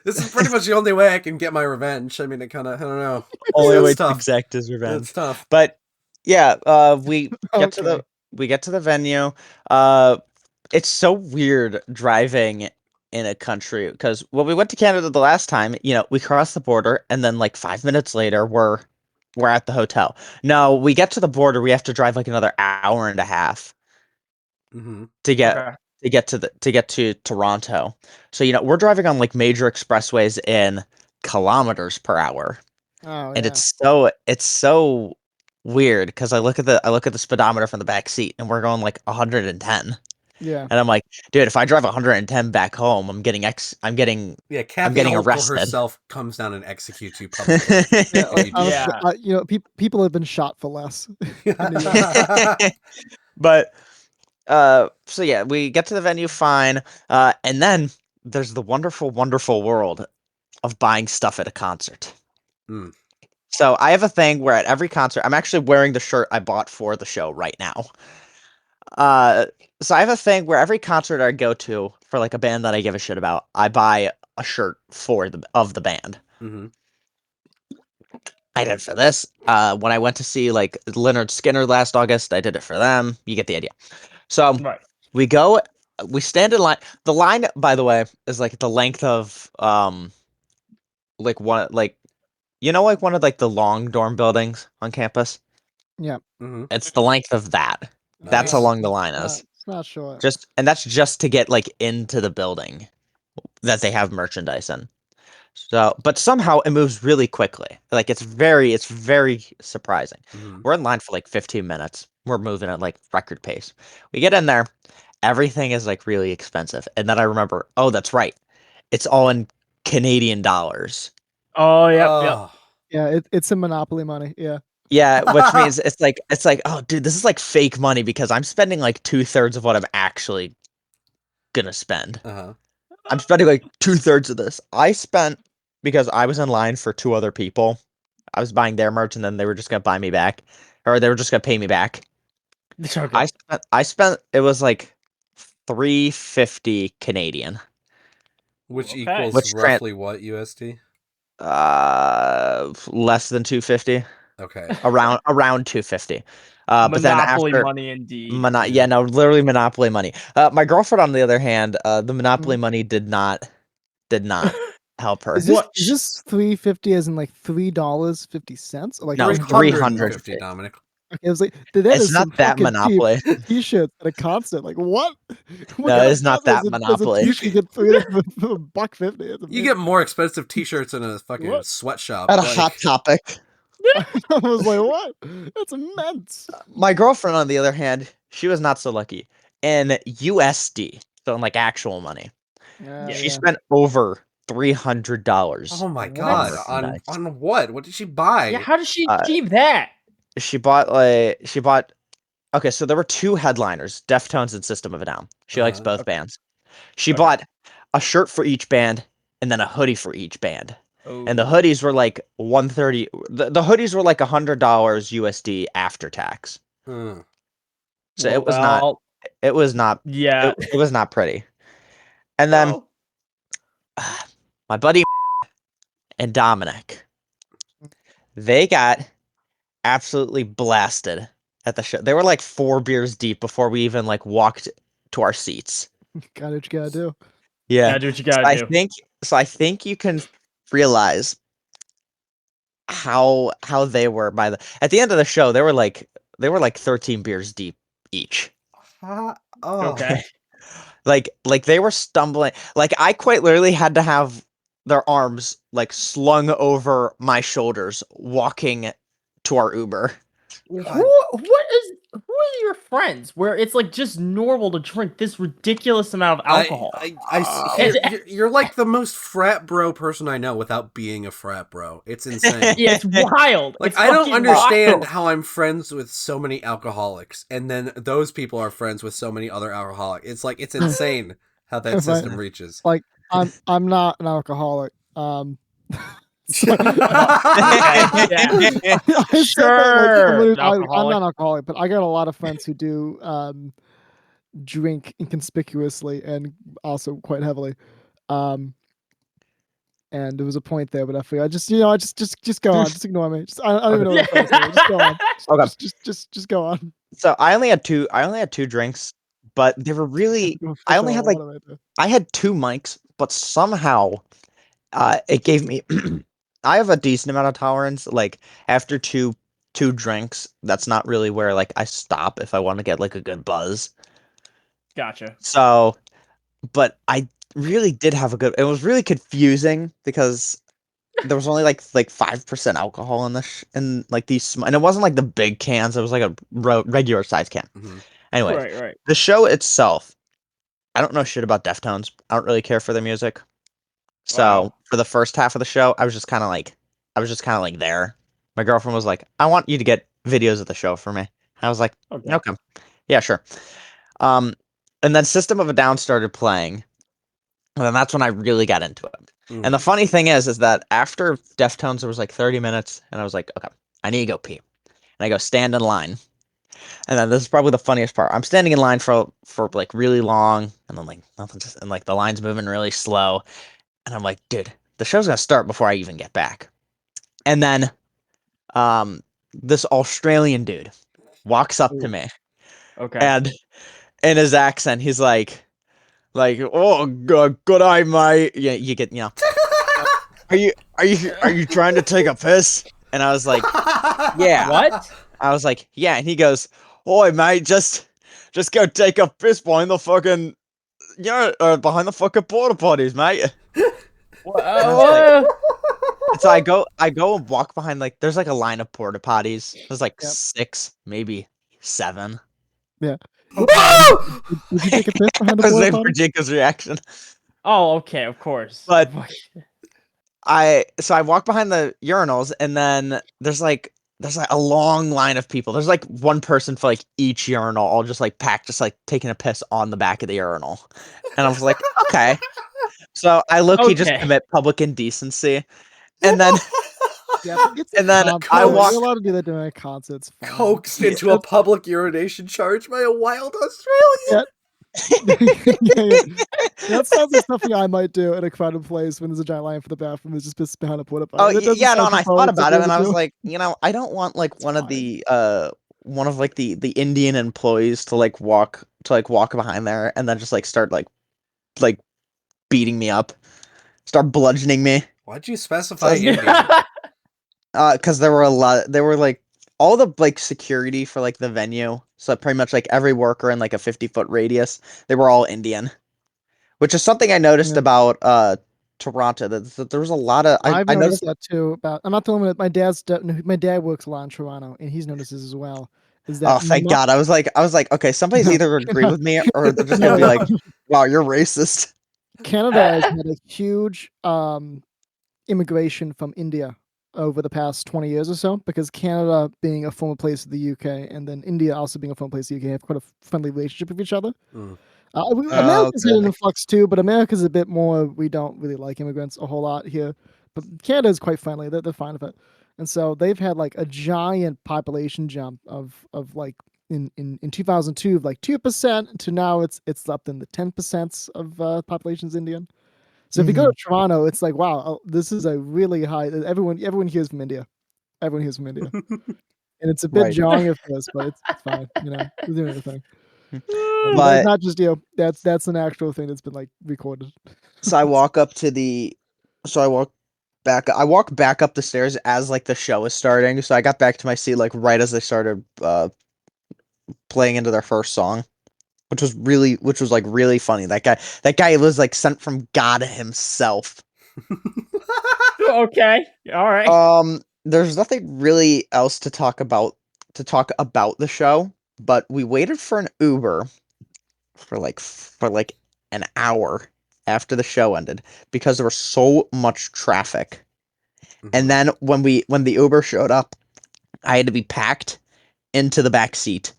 is pretty much the only way I can get my revenge. I mean, I don't know. Only way to exact his revenge. It's tough. But yeah, we get to the venue. It's so weird driving in a country because when we went to Canada the last time, we crossed the border and then like 5 minutes later we're at the hotel. No, we get to the border, we have to drive like another hour and a half to get to Toronto. So we're driving on like major expressways in kilometers per hour. Oh, and it's so weird because I look at the speedometer from the back seat and we're going like 110. Yeah. And I'm like, dude, if I drive 110 back home, I'm getting Kathy I'm getting arrested. herself comes down and executes you publicly. People have been shot for less. But so yeah, we get to the venue fine, and then there's the wonderful, wonderful world of buying stuff at a concert. So I have a thing where at every concert, I'm actually wearing the shirt I bought for the show right now. So I have a thing where every concert I go to for like a band that I give a shit about, I buy a shirt of the band. I did it for this. When I went to see like Leonard Skinner last August, I did it for them. You get the idea. So we go, we stand in line. The line, by the way, is like the length of like one like like one of like the long dorm buildings on campus. Yeah. It's the length of that. Nice. That's how long the line is. It's not short. And that's just to get like into the building that they have merchandise in. So, but somehow it moves really quickly. Like it's very surprising. We're in line for like 15 minutes. We're moving at like record pace. We get in there, everything is like really expensive. And then I remember, oh, that's right. It's all in Canadian dollars. Oh, yeah. Yeah, it's a monopoly money. Yeah. Yeah, which means it's like, oh, dude, this is like fake money because I'm spending like 2/3 of what I'm actually gonna spend. I'm spending like 2/3 of this. I spent because I was in line for 2 other people. I was buying their merch and then they were just gonna buy me back, or they were just gonna pay me back. Okay. I spent it was like $3.50 Canadian, which equals roughly what USD? Less than 250. Okay. Around 250. But then Monopoly after money indeed. Literally monopoly money. My girlfriend, on the other hand, the monopoly money did not help her. Is this $3.50 as in like $3.50 or like no, 350, Dominic? Okay, I was like, it's not that monopoly. T-shirts at a concert, like what? No, it's not that monopoly. You get $3 for $1.50. You get more expensive T-shirts in a fucking sweatshop at a Hot Topic. I was like, what? That's immense. My girlfriend, on the other hand, she was not so lucky. In USD, so in like actual money, she spent over $300. Oh my What? god! Merchandise. On what? What did she buy? Yeah, how does she achieve that? She bought okay, so there were two headliners, Deftones and System of a Down. She likes both bands. She bought a shirt for each band and then a hoodie for each band. And the hoodies were like $130. The hoodies were like $100 USD after tax. So it was not. Yeah. It was not pretty. And then my buddy and Dominic, they got absolutely blasted at the show. They were like 4 beers deep before we even like walked to our seats. Gotta what you gotta do. Yeah. Gotta do what you gotta do. I think you can realize how they were at the end of the show. They were like 13 beers deep each. Okay. like they were stumbling. Like I quite literally had to have their arms like slung over my shoulders walking to our Uber. Who are your friends where it's like just normal to drink this ridiculous amount of alcohol? You're like the most frat bro person I know without being a frat bro. It's insane. Yeah, it's wild. Like, it's I don't understand wild. how I'm friends with so many alcoholics, and then those people are friends with so many other alcoholics. It's like, it's insane how that system reaches. Like, I'm not an alcoholic. Okay, yeah. Sure. I'm Alcoholic. not an alcoholic, but I got a lot of friends who do drink inconspicuously and also quite heavily. And there was a point there, but I figured just go on, just ignore me. I don't even know what I'm saying. Just go on. Okay. Just go on. So I only had two drinks, but they were really. I only had I had 2 mics, but somehow, it gave me. I have a decent amount of tolerance. Like after two drinks, that's not really where like I stop if I want to get like a good buzz. Gotcha. So, but I really did have a good. It was really confusing because there was only like 5% alcohol in in like these, and it wasn't like the big cans. It was like a regular size can. Anyway, right. The show itself, I don't know shit about Deftones. I don't really care for their music. So for the first half of the show, I was just kind of like there. My girlfriend was like, "I want you to get videos of the show for me." I was like, "Okay, yeah, sure." And then System of a Down started playing, and then that's when I really got into it. And the funny thing is that after Deftones, there was like 30 minutes, and I was like, "Okay, I need to go pee," and I go stand in line. And then this is probably the funniest part. I'm standing in line for like really long, and then like nothing, and like the line's moving really slow. And I'm like, dude, the show's gonna start before I even get back. And then, this Australian dude walks up to me. Okay. And in his accent, he's like, "Oh, good eye, mate." Yeah, you get, Are you trying to take a piss? And I was like, yeah. What? I was like, yeah. And he goes, "Oi, mate, just go take a piss behind the fucking, behind the fucking porta potties, mate." So I go and walk behind, like, there's like a line of porta potties. There's like 6, maybe 7. Yeah. Did you take a piss behind the porta potty? For Jacob's reaction. Oh, okay, of course. But I walk behind the urinals, and then there's like a long line of people. There's like one person for like each urinal, all just like packed, just like taking a piss on the back of the urinal. And I was like, okay. So I low-key just commit public indecency. And then I walk. You're allowed to do that during concerts. Coaxed into a public urination charge by a wild Australian. That sounds like something I might do in a crowded place when there's a giant line for the bathroom. There's just piss behind a porta potty. Oh yeah, no, and I thought about it, and I was like, I don't want like one of the Indian employees to walk behind there and then just like start like beating me up, start bludgeoning me. Why'd you specify Indian? Because there were like all the like security for like the venue, so pretty much like every worker in like a 50-foot radius, they were all Indian, which is something I noticed about Toronto. That there was a lot of. I noticed that too. I'm not the only one. My dad works a lot in Toronto, and he's noticed this as well. Oh, thank God! I was like, okay, somebody's either agree with me or they're just gonna be like, "Wow, you're racist." Canada has had a huge immigration from India over the past 20 years or so, because Canada being a former place of the UK and then India also being a former place of the UK have quite a friendly relationship with each other. America's had an influx too, but America's a bit more, we don't really like immigrants a whole lot here. But Canada is quite friendly. They're fine with it. And so they've had like a giant population jump of like in 2002 of like 2% to now it's up in the 10% of population's Indian. So if you go to Toronto, it's like, wow, this is a really high. Everyone hears from India. Everyone hears from India, and it's a bit jarring at first, but it's fine. You know, we're doing the thing. But it's not just you. That's an actual thing that's been like recorded. So I walk up to the. So I walk back up the stairs as like the show is starting. So I got back to my seat like right as they started playing into their first song, which was like really funny. That guy was like sent from God himself. Okay, all right. There's nothing really else to talk about the show, but we waited for an Uber for like an hour after the show ended because there was so much traffic. And then when the Uber showed up, I had to be packed into the back seat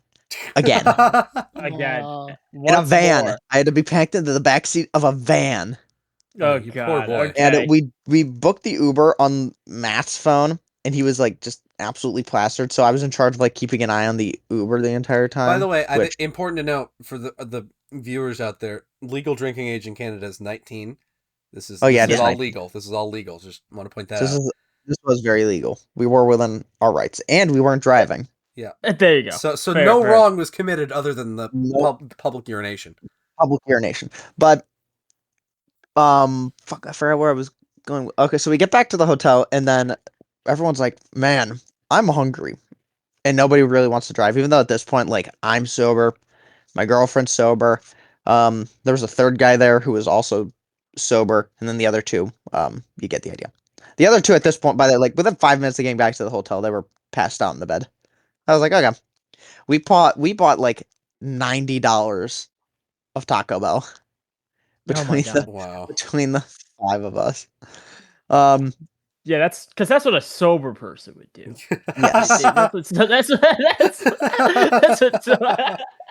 again. Again, In a van. more. I had to be packed into the back seat of a van. Oh you God! poor boy. Okay. And we booked the Uber on Matt's phone, and he was like just absolutely plastered. So I was in charge of like keeping an eye on the Uber the entire time. By the way, I think important to note for the viewers out there, legal drinking age in Canada is 19. This is all legal. This is all legal. Just want to point that out. This was very legal. We were within our rights, and we weren't driving. Yeah. There you go. So fair. Wrong was committed other than the public urination. Public urination. But fuck, I forgot where I was going. Okay, so we get back to the hotel, and then everyone's like, "Man, I'm hungry," and nobody really wants to drive, even though at this point, like, I'm sober, my girlfriend's sober. There was a third guy there who was also sober, and then the other two, you get the idea. The other two at this point, by the like within 5 minutes of getting back to the hotel, they were passed out in the bed. I was like, okay. We bought like $90 of Taco Bell between the five of us. Yeah, that's because that's what a sober person would do. Yes. that's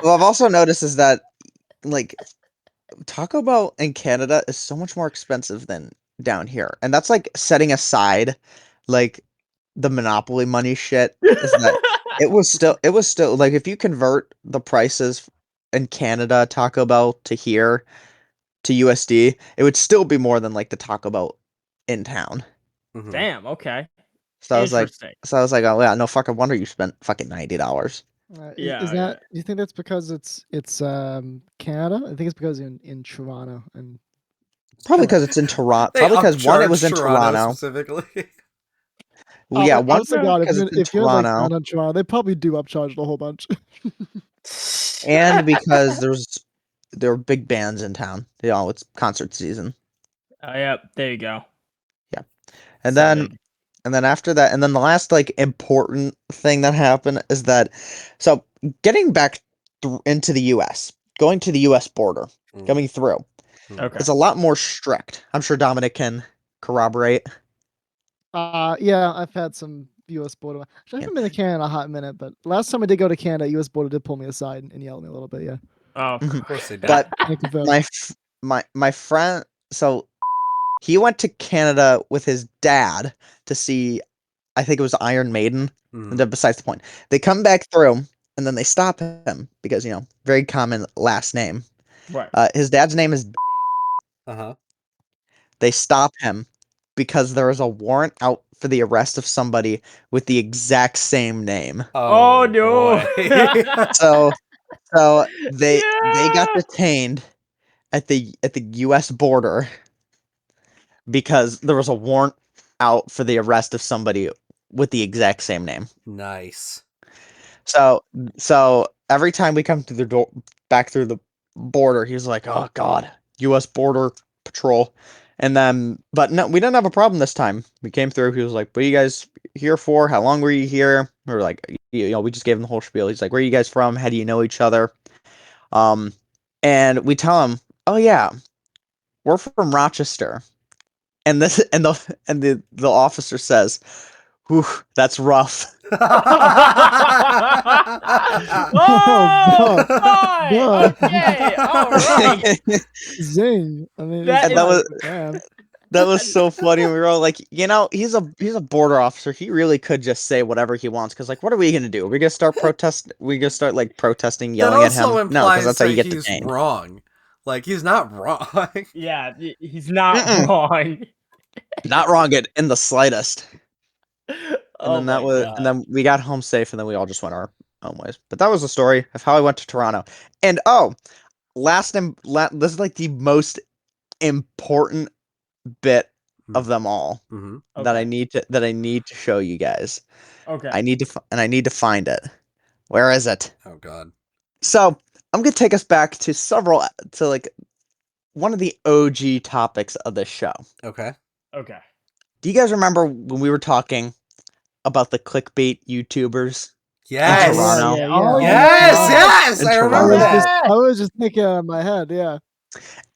Well, I've also noticed is that like Taco Bell in Canada is so much more expensive than down here, and that's like setting aside like the monopoly money shit. Is that it was still like if you convert the prices in Canada Taco Bell to here to USD, it would still be more than like the Taco Bell in town. Damn. Okay. So I was like, oh yeah, no fucking wonder you spent fucking $90. Is that? Do you think that's because it's Canada? I think it's because in Toronto and probably because it's in Toronto. Probably because one, it was in Toronto specifically. Well, yeah, one God, because it's in if you're like Toronto, down in Toronto, they probably do upcharge a whole bunch. and because there were big bands in town. You know, it's concert season. Oh yeah, there you go. Yeah, and then after that, and then the last like important thing that happened is that, so getting back into the U.S., going to the U.S. border, coming through, it's a lot more strict. I'm sure Dominic can corroborate. Yeah, I've had some U.S. border. Actually, I haven't been to Canada in a hot minute, but last time I did go to Canada, U.S. border did pull me aside and yell at me a little bit. Yeah. Oh, of course they did. But my friend, so he went to Canada with his dad to see, I think it was Iron Maiden. And then besides the point, they come back through and then they stop him because, you know, very common last name. Right. His dad's name is. They stop him because there is a warrant out for the arrest of somebody with the exact same name. Oh no! so they got detained at the U.S. border because there was a warrant out for the arrest of somebody with the exact same name. Nice. So every time we come to the door back through the border, he's like, "Oh God, U.S. Border Patrol." And then, but no, we didn't have a problem this time. We came through. He was like, "What are you guys here for? How long were you here?" We were like, you know, we just gave him the whole spiel. He's like, "Where are you guys from? How do you know each other?" And we tell him, "Oh yeah, we're from Rochester. And the officer says, "Whew, that's rough." Oh, boy! Duh. Okay, all right. Zing. I mean, That And that was man. that was so funny. We were all like, he's a border officer. He really could just say whatever he wants. Because like, what are we gonna do? We're gonna start protest. We gonna start like protesting, That yelling at him. also No, because implies that's how you that get he's detained. wrong. Like, he's not wrong. Yeah, he's not Mm-mm. wrong. Not wrong in the slightest. And Oh then my god. and then we got home safe, and then we all just went our own ways. But that was the story of how I went to Toronto. And this is like the most important bit of them all Mm-hmm. that I Okay. need to show you guys. Okay. I need to find it. Where is it? Oh god. So I'm gonna take us back to like one of the OG topics of this show. Okay. Okay. Do you guys remember when we were talking about the clickbait YouTubers Yes. Toronto? Yeah. Oh, Yes. yeah. Yes. In I remember Toronto. that. I was just thinking in my head, yeah.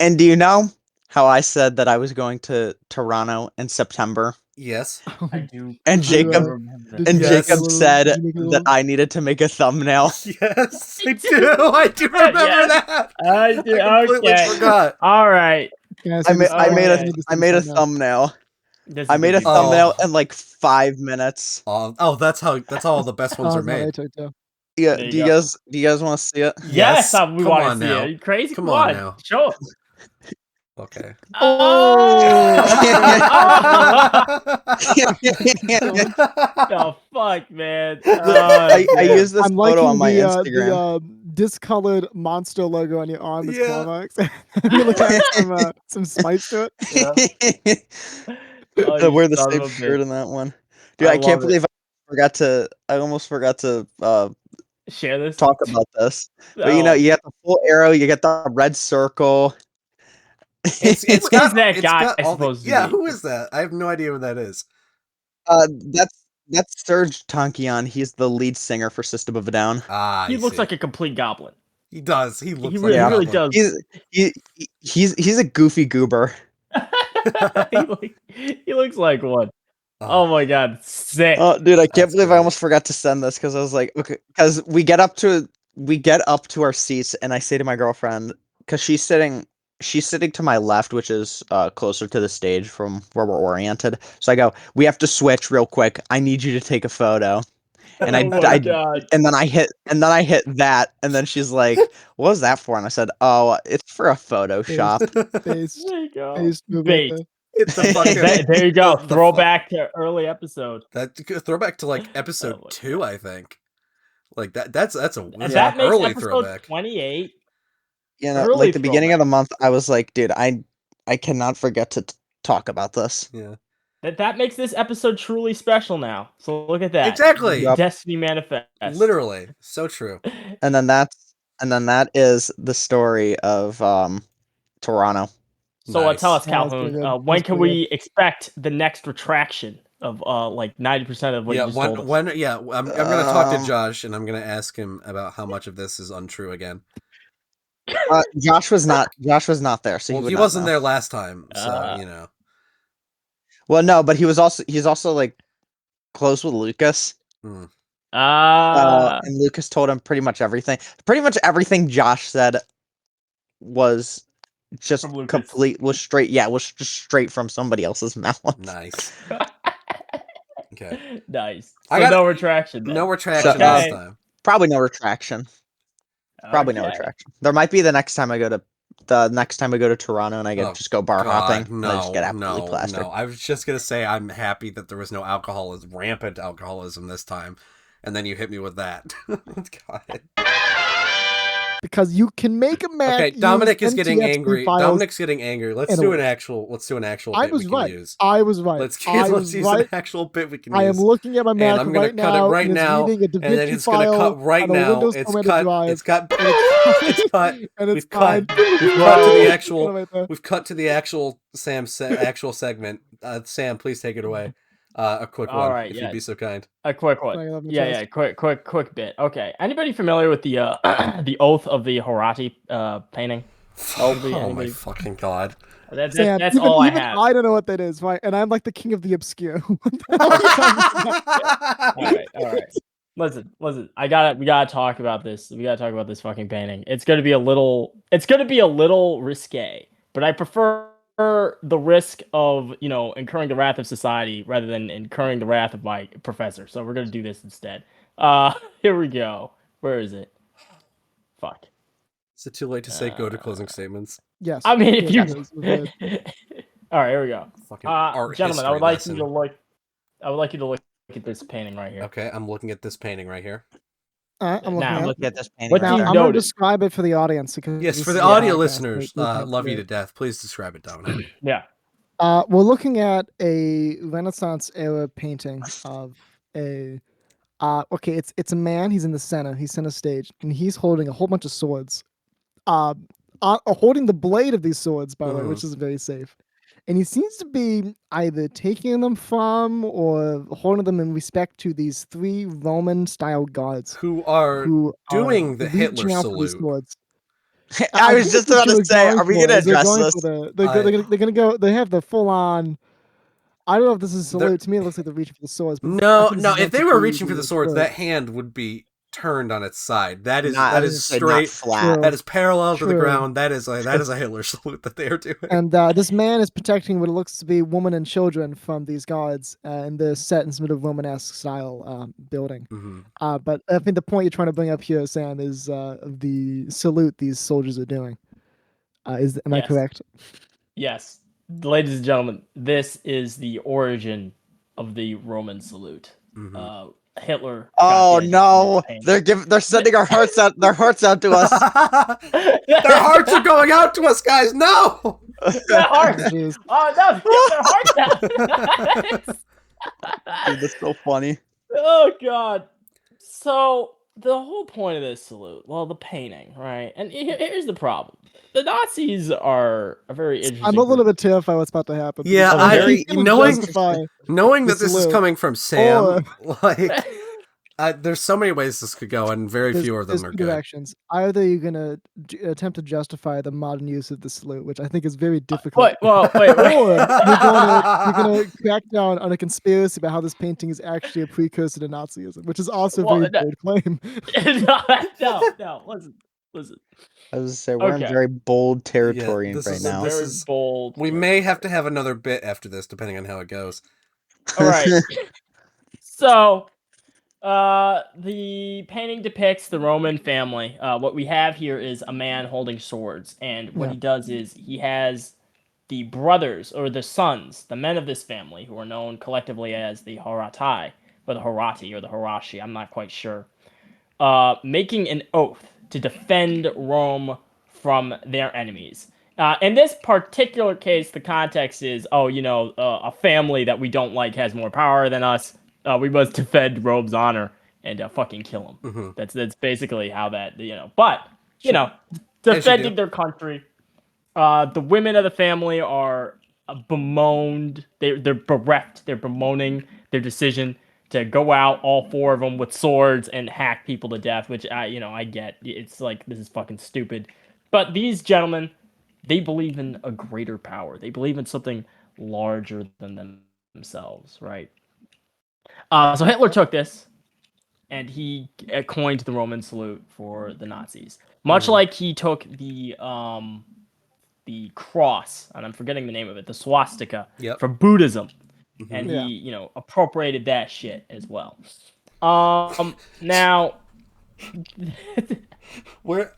And do you know how I said that I was going to Toronto in September? Yes. I do. And Did you, Jacob remember did this. you make Yes. a Jacob little- said did you make a that little- I needed to make a thumbnail. Yes. I do. I do remember Yes. that. I do. I completely Okay. forgot. All right. Can I I say made this? I made Okay. I made a thumbnail. This I is made gonna a be thumbnail Oh. in like 5 minutes. Oh, that's how the best ones Oh, are made. too. Yeah, There you do you go. guys want to see it? Yes, Yes. we Come want on to see now. it. Are you crazy? Come Come on on. now. Show us. Okay. The fuck, man. Look, I Man. used this I'm photo liking on my the Instagram. discolored monster logo on your arm as Yeah. climax. You look at some spice to it. Yeah. Oh, I you wear the son same of a shirt bitch. in that one. Dude, I I can't love it. believe I almost forgot to Share this. talk about this. But Oh. you get the full arrow, you get the red circle. It's Who got is that it's guy got all the supposed to yeah. be? Who is that? I have no idea who that is. That's Serge Tankian. He's the lead singer for System of a Down. Ah, He I looks see. like a complete goblin. He does. He looks He like a really goblin. does. He's a goofy goober. He looks like one. Oh my god, sick. Oh, dude, I can't That's believe I great. almost forgot to send this because I was like, okay, because we get up to our seats, and I say to my girlfriend, because she's sitting to my left, which is closer to the stage from where we're oriented. So I go, we have to switch real quick. I need you to take a photo. And Oh my god. and then I hit that, and then she's like, "What was that for?" And I said, "Oh, it's for a Photoshop." Based. There you go. Based move Bait. right It's a fucking. There you go. the Throwback to early episode. That throwback to like Oh episode my 2, God. I think. Like that's a And that makes early episode throwback. 28. Like Early the beginning of throwback. the month, I was like, "Dude, I cannot forget to talk about this." Yeah. That makes this episode truly special now. So look at that. Exactly. Yep. Destiny manifest. Literally. So true. And then that is the story of Toronto. So Nice. tell us, Yeah, that's Calhoun, pretty good. when That's can pretty we expect the next retraction of like 90% of what Yeah, you just told us? I'm gonna talk to Um, Josh and I'm gonna ask him about how much of this is untrue again. Josh was not there, so Well, he would he not wasn't know. there last time, so Uh, you know. Well, no, but he's also like close with Lucas. Hmm. And Lucas told him pretty much everything. Pretty much everything Josh said was just From Lucas. was just straight from somebody else's mouth. Nice. Okay. Nice. I So got no retraction. Then. no retraction So, this time. Probably no retraction. Probably no Okay. retraction. There might be the next time I go to Toronto and I just go bar hopping. And I just get absolutely plastered. No. I was just gonna say I'm happy that there was no rampant alcoholism this time, and then you hit me with that. God. because you can make a Mac. Okay, Dominic use is getting NTSC angry. files Dominic's getting angry. Let's in a do way. an actual I bit was we can right. use. I was right. Let's I use was an right. actual bit we can I use. am looking at my Mac And I'm gonna right cut now. it right and it's now, reading a and then DaVinci it's gonna file cut right on a now. Windows It's formatted cut. drive, It's cut. and it's It's cut. and it's We've cut. fine. We've cut to the Right actual. there. We've cut to the actual actual segment. Sam, please take it away. A quick All one, right, if yeah. you'd be so kind. A quick one. Sorry, I love my Yeah, chest. quick bit. Okay. Anybody familiar with the the Oath of the Horati painting? Oh my fucking god. That's all I have. I don't know what that is, right? And I'm like the king of the obscure. All right. Listen. We gotta talk about this. We gotta talk about this fucking painting. It's gonna be a little risque, but I prefer the risk of, incurring the wrath of society rather than incurring the wrath of my professor. So we're gonna do this instead. Here we go. Where is it? Fuck. Is it too late to say go to closing statements? Yes. I mean, if you. All right, here we go. Fucking art gentlemen, I would history like lesson. you to look. I would like you to look at this painting right here. Okay, I'm looking at this painting right here. I'm looking at this painting. Now, I'm going to describe it for the audience. Yes, for the audio listeners, love you to death. Please describe it, Dominic. Yeah. We're looking at a Renaissance era painting of a. Okay, it's a man. He's in the center. He's center stage, and he's holding a whole bunch of swords. Holding the blade of these swords, by the way, which is very safe. And he seems to be either taking them from or holding them in respect to these 3 Roman-style guards who are doing the Hitler salute. I was just about to say, are we going to address this? They're gonna go. They have the full-on. I don't know if this is a salute. To me, it looks like they're reaching for the swords. But no. If they were reaching for the swords, that hand would be turned on its side. That is straight, flat. That is parallel to the ground. That is a Hitler salute that they are doing. And this man is protecting what looks to be women and children from these guards, and they're set in some sort of Romanesque style building. But I think the point you're trying to bring up here, Sam, is the salute these soldiers are doing. Am I correct? Yes, ladies and gentlemen, this is the origin of the Roman salute. Hitler. Oh no! They're sending our hearts out. Their hearts out to us. Their hearts are going out to us, guys. No. Their hearts. Oh no! Get their hearts out. Dude, that's so funny. Oh god. So the whole point of this salute, well, the painting, right? And here's the problem: the Nazis are a very interesting. I'm a little bit terrified what's about to happen. Yeah, knowing that this is coming from Sam, there's so many ways this could go, and very few of them are good. Directions. Either you're gonna attempt to justify the modern use of the salute, which I think is very difficult. Wait. Or you're gonna crack down on a conspiracy about how this painting is actually a precursor to Nazism, which is also a very bold claim. No. Listen. I was gonna say we're in very bold territory right now. This is bold. We may have to have another bit after this, depending on how it goes. All right. So, the painting depicts the Roman family. What we have here is a man holding swords, and what he does is he has the brothers or the sons, the men of this family, who are known collectively as the Horatai, or the Horati, or the Horashi. I'm not quite sure. Making an oath to defend Rome from their enemies. In this particular case, the context is, a family that we don't like has more power than us. We must defend Rome's honor and fucking kill them. That's basically how that, defending their country. The women of the family are bemoaned. They're bereft. They're bemoaning their decision to go out, all 4 of them, with swords and hack people to death, which I get. It's like, this is fucking stupid. But these gentlemen, they believe in a greater power. They believe in something larger than themselves, right? So Hitler took this, and he coined the Roman salute for the Nazis. Much like he took the cross, and I'm forgetting the name of it, the swastika, for Buddhism. And he, appropriated that shit as well. Now,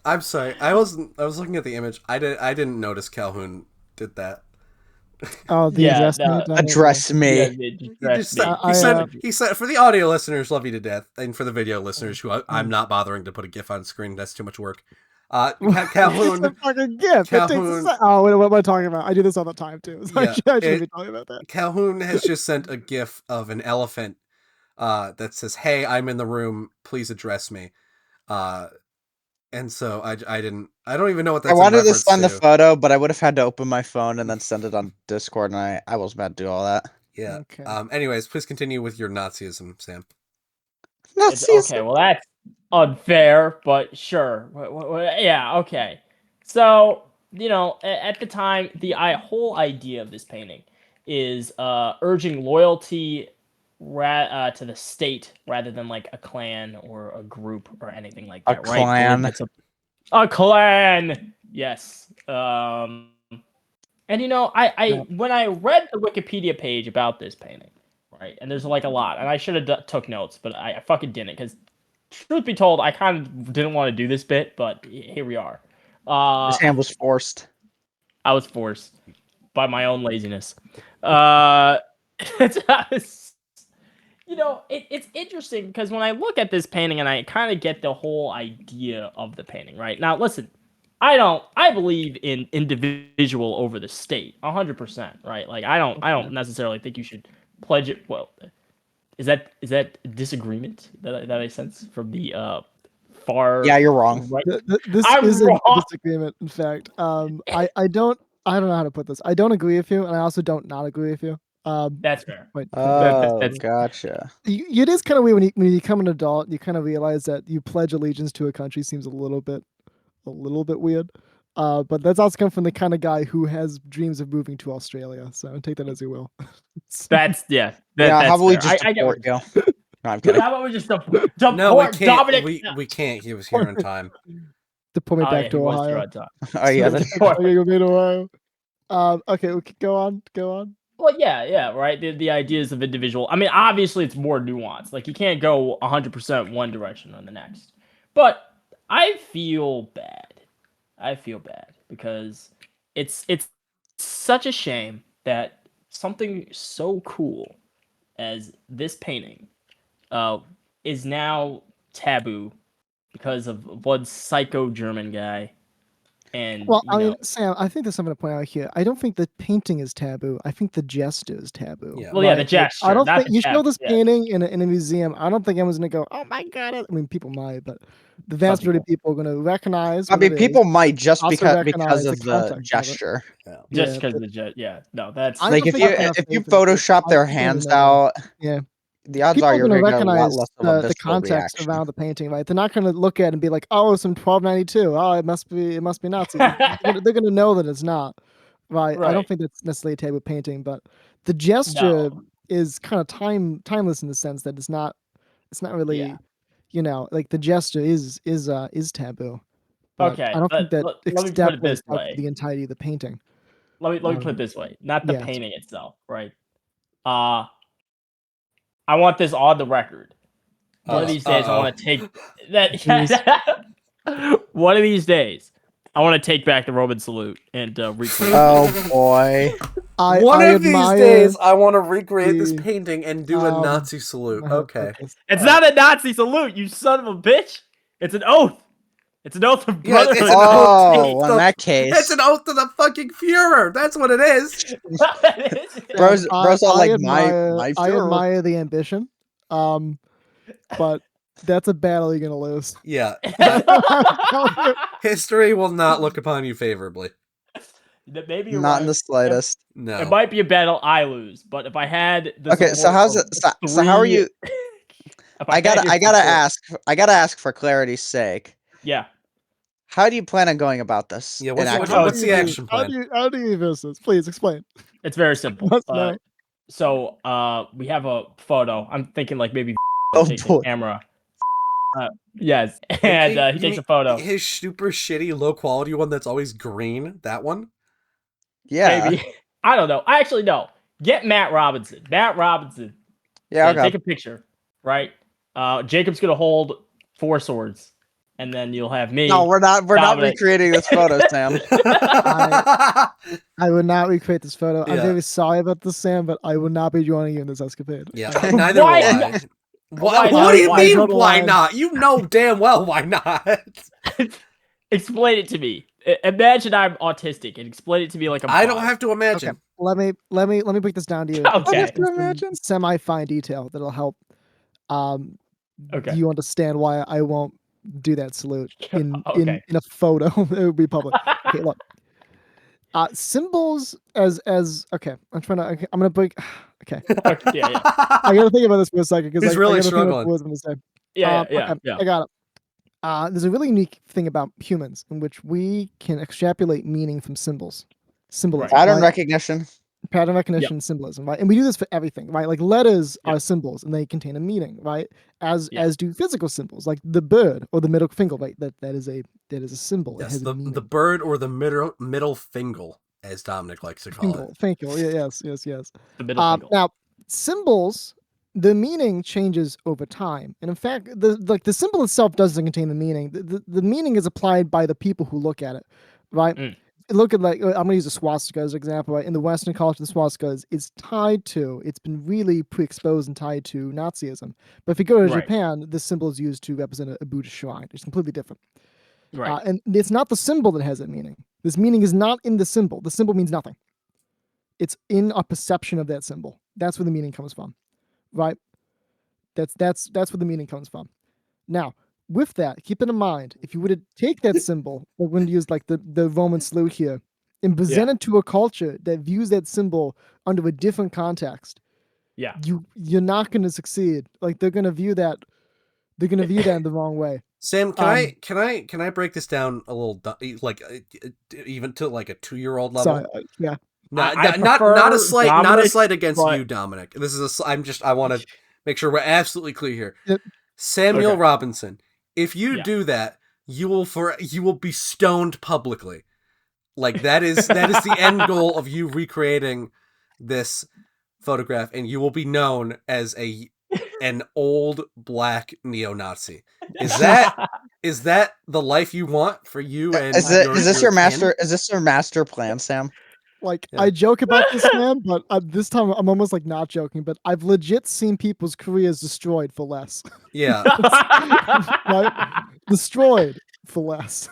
I'm sorry. I was looking at the image. I didn't notice Calhoun did that. Oh, address me. He said for the audio listeners, love you to death, and for the video listeners, who I'm not bothering to put a GIF on screen. That's too much work. Calhoun. It's a fucking GIF. What am I talking about? I do this all the time too. So I shouldn't be talking about that. Calhoun has just sent a GIF of an elephant that says, "Hey, I'm in the room. Please address me." And so I don't even know what that's. I wanted to send the photo, but I would have had to open my phone and then send it on Discord, and I was about to do all that. Yeah. Okay. Anyways, please continue with your Nazism, Sam. Okay, well that's unfair, but sure. Yeah, okay. So at the time, the whole idea of this painting is urging loyalty to the state rather than like a clan or a group or anything like that. A clan. A clan. Yes. And I when I read the Wikipedia page about this painting, right, and there's like a lot, and I should have took notes, but I fucking didn't, because truth be told, I kind of didn't want to do this bit, but here we are. His hand was forced. I was forced by my own laziness. It's interesting because when I look at this painting and I kind of get the whole idea of the painting, right? Now, listen, I believe in individual over the state, 100%, right? Like, I don't necessarily think you should pledge it. Well, is that disagreement that I sense from the far? Yeah, you're wrong. Right? This isn't a disagreement. In fact, I don't know how to put this. I don't agree with you, and I also don't not agree with you. That's fair. That's gotcha. It is kind of weird when you become an adult. You kind of realize that you pledge allegiance to a country seems a little bit weird. But that's also come from the kind of guy who has dreams of moving to Australia. So take that as you will. That's how about we just deport you? No, I'm kidding. How about we just deport No, we can't. Dominic? We can't. He was here in time. Deport me back to Ohio. Oh yeah, that's Ohio. Okay, go on. Well, yeah, right. The ideas of individual. I mean, obviously, it's more nuanced. Like, you can't go 100% one direction or the next. But I feel bad. Because it's such a shame that something so cool as this painting is now taboo because of one psycho German guy. And well, I mean, Sam, I think there's something to point out here. I don't think the painting is taboo. I think the gesture is taboo. Yeah. Well, yeah, the gesture. I don't think you show this painting in a museum. I don't think anyone's gonna go, "Oh my god!" I mean, people might, but the vast majority of people are gonna recognize. I mean, people might just because of the gesture. Just because of the gesture. Yeah, no, that's like if you Photoshop their hands out. Yeah. The odds people are you're going to recognize the context around the painting, right? They're not going to look at it and be like, "Oh, it's from 1292. Oh, it must be Nazi." They're going to know that it's not, right? I don't think that's necessarily a taboo painting, but the gesture is kind of timeless in the sense that it's not really, like the gesture is taboo. But okay. I don't think that extrapolates out the entirety of the painting. Let me put it this way: not the painting itself, right? I want this on the record. One of these days, I want to take that. One of these days, I want to take back the Roman salute and recreate. Oh boy! One of these days, I want to recreate this painting and do a Nazi salute. Okay, it's not a Nazi salute, you son of a bitch. It's an oath. It's an oath of brotherhood. In that case, it's an oath to the fucking Führer. That's what it is. Bro's all like my Führer. I admire the ambition, but that's a battle you're gonna lose. Yeah, history will not look upon you favorably. Maybe you're not in the slightest. No, it might be a battle I lose, but if I had so how's it? So how are you? I gotta ask for clarity's sake. Yeah. How do you plan on going about this? Yeah, what's the action plan? How do you do this? Please explain. It's very simple. So we have a photo. I'm thinking like maybe takes a camera. Yes, and he takes a photo. His super shitty, low quality one that's always green. That one. Yeah. Maybe. I don't know. I actually know. Get Matt Robinson. Yeah. Okay. Take a picture. Right. Jacob's gonna hold 4 swords. And then you'll have me. No, we're not recreating this photo, Sam. I would not recreate this photo. I'm very sorry about this, Sam, but I will not be joining you in this escapade. Yeah, neither will I. What do you mean, why not? You know damn well why not. Explain it to me. Imagine I'm autistic and explain it to me like I don't have to imagine. Okay. Let me break this down to you. Okay. Semi-fine detail that'll help you understand why I won't do that salute in a photo. It would be public. Okay, look. Symbols as okay. I'm gonna break. Okay. Yeah. I gotta think about this for a second because he's really struggling. What I was gonna say. Yeah. I got it. there's a really unique thing about humans in which we can extrapolate meaning from symbolism. Pattern recognition. Pattern recognition, symbolism, right? And we do this for everything, right? Like letters are symbols and they contain a meaning, right? As do physical symbols, like the bird or the middle finger, right? That is a symbol. Yes, it has a meaning. The bird or the middle finger, as Dominic likes to call it. Thank you. Yes. The middle finger. Now, symbols, the meaning changes over time, and in fact, the symbol itself doesn't contain the meaning. The meaning is applied by the people who look at it, right? Look at, like, I'm going to use a swastika as an example, right? In the Western culture, the swastika it's been really pre-exposed and tied to Nazism. But if you go to Japan, this symbol is used to represent a Buddhist shrine. It's completely different. Right. And it's not the symbol that has that meaning. This meaning is not in the symbol. The symbol means nothing. It's in our perception of that symbol. That's where the meaning comes from, right? That's where the meaning comes from. Now, with that, keep it in mind, if you were to take that symbol, or when you use like the Roman salute here, and present it to a culture that views that symbol under a different context, you're not going to succeed. Like they're going to view that in the wrong way. Sam, can I break this down a little, like even to like a 2-year-old level? Sorry, yeah. Not a slight against you, Dominic. This is I want to make sure we're absolutely clear here. Yep. Samuel Robinson, if you do that, you will be stoned publicly. Like that is the end goal of you recreating this photograph, and you will be known as an old black neo-Nazi. Is that the life you want for you? And is this your master plan, Sam? Like, I joke about this, man, but this time I'm almost like not joking, but I've legit seen people's careers destroyed for less. Yeah. Right? Destroyed for less.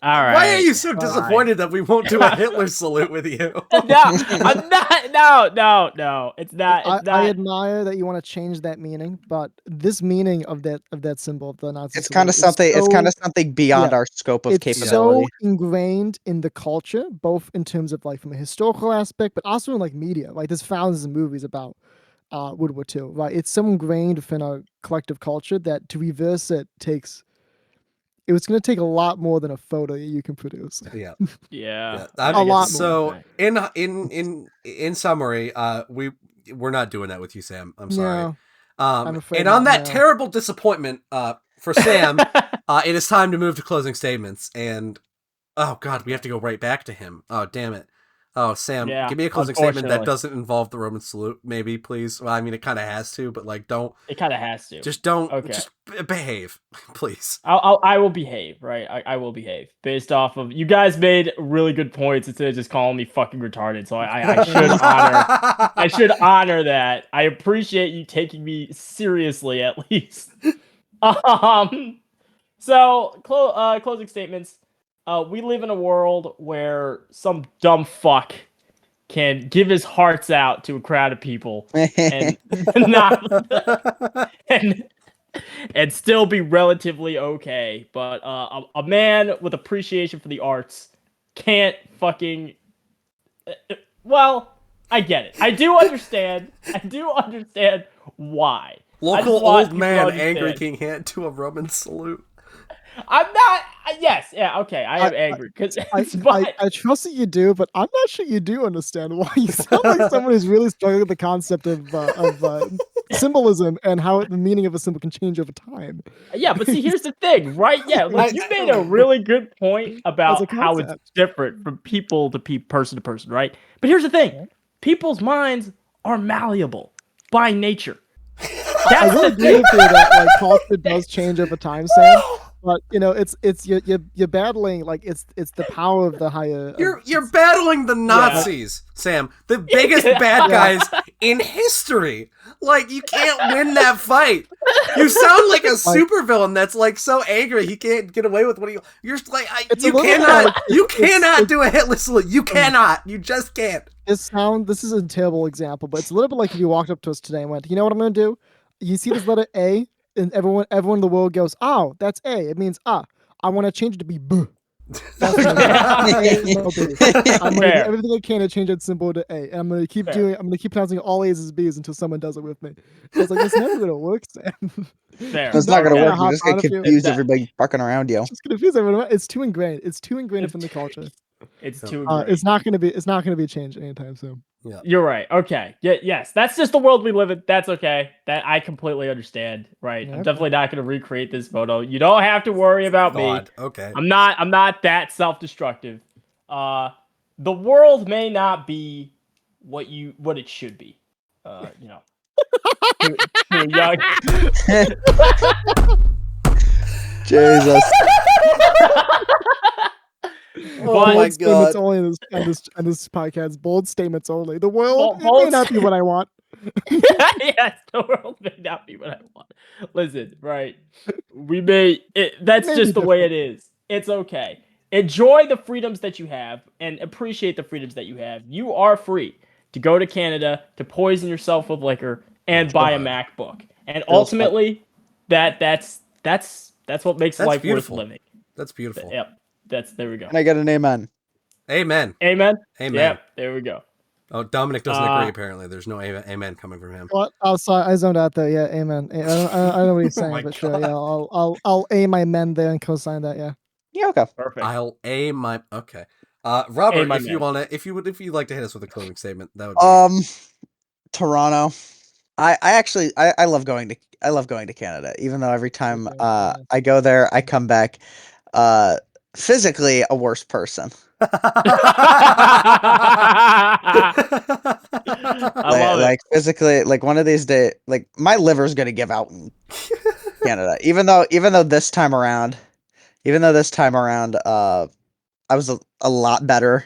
All right. Why are you so disappointed that we won't do a Hitler salute with you? No, I'm not. No. It's not. I admire that you want to change that meaning, but this meaning of that symbol of the Nazi. It's kind of something. It's kind of something beyond our scope of capability. It's so ingrained in the culture, both in terms of like from a historical aspect, but also in like media. Like there's thousands of movies about World War II. Right? It's so ingrained within our collective culture that to reverse it takes. It was going to take a lot more than a photo you can produce. Yeah. A lot so more. In summary, we're not doing that with you, Sam. I'm sorry. No, I'm afraid and on that terrible disappointment for Sam, it is time to move to closing statements. And oh god, we have to go right back to him. Oh damn it. Oh, Sam, give me a closing statement that doesn't involve the Roman salute, maybe, please. Well, I mean, it kind of has to, but like, don't. It kind of has to. Just don't. Okay. Just behave, please. I will behave, right? I will behave based off of you guys made really good points instead of just calling me fucking retarded. So I should honor. I should honor that. I appreciate you taking me seriously, at least. So closing statements. We live in a world where some dumb fuck can give his hearts out to a crowd of people and and still be relatively okay. But a man with appreciation for the arts can't fucking. Well, I get it. I do understand. Why. Local old man angry king hand to a Roman salute. I'm not. Yes, yeah, okay. I am angry because I trust that you do, but I'm not sure you do understand why. You sound like someone who's really struggling with the concept of symbolism and how the meaning of a symbol can change over time. Yeah, but see, here's the thing, right? Yeah, like you made a really good point about how it's different from people to person to person, right? But here's the thing: people's minds are malleable by nature. I will agree with you that like culture does change over time, Sam. But you know, it's you're battling like it's the power of the higher. You're battling the Nazis, Sam, the biggest bad guys in history. Like you can't win that fight. You sound like a supervillain that's like so angry he can't get away with what you're like. You cannot do a Hitler salute. You cannot. You just can't. This is a terrible example, but it's a little bit like if you walked up to us today and went, "You know what I'm going to do? You see this letter A?" And everyone in the world goes, "Oh, that's A. It means I want to change it to be B." Definitely. No B. I'm gonna do Fair. everything I can to change that symbol to A. And I'm gonna keep pronouncing all A's as B's until someone does it with me. I was like, that's never gonna work, Sam. Fair. It's not gonna Okay. work. You're just gonna confuse That- everybody fucking around you. It's just confuse everyone. It's too ingrained. It's too ingrained It's from the culture. It's too ingrained. It's not gonna be changed anytime soon. Yeah. You're right. Okay. Yeah. Yes. That's just the world we live in. That's okay. That I completely understand. Right. Yeah, I'm definitely not going to recreate this photo. You don't have to worry about God. me. Okay. I'm not that self-destructive. The world may not be what it should be. You know. Too young. Jesus. Oh my God. Statements only on this podcast. Bold statements only. The world Bold may not be what I want. Yes, the world may not be what I want. Listen, right? That's Maybe just the way it is. It's okay. Enjoy the freedoms that you have and appreciate the freedoms that you have. You are free to go to Canada, to poison yourself with liquor, and buy a MacBook. And ultimately, that's what makes life beautiful. worth living. That's beautiful. Yep. There we go. Can I get an amen? Amen. Amen. Amen. Yep. There we go. Oh, Dominic doesn't agree. Apparently, there's no amen coming from him. What? Oh, sorry, I zoned out there. Yeah, amen. I don't know what he's saying, but sure. Yeah, I'll a my men there and co-sign that. Yeah. Yeah. Okay. Perfect. I'll a my okay. Robert, my if you man. want to, if you'd like to hit us with a closing statement, that would be Toronto. I love going to Canada, even though every time I go there, I come back physically a worse person. Like physically, like one of these days, like my liver's gonna give out in Canada. Even though this time around, I was a lot better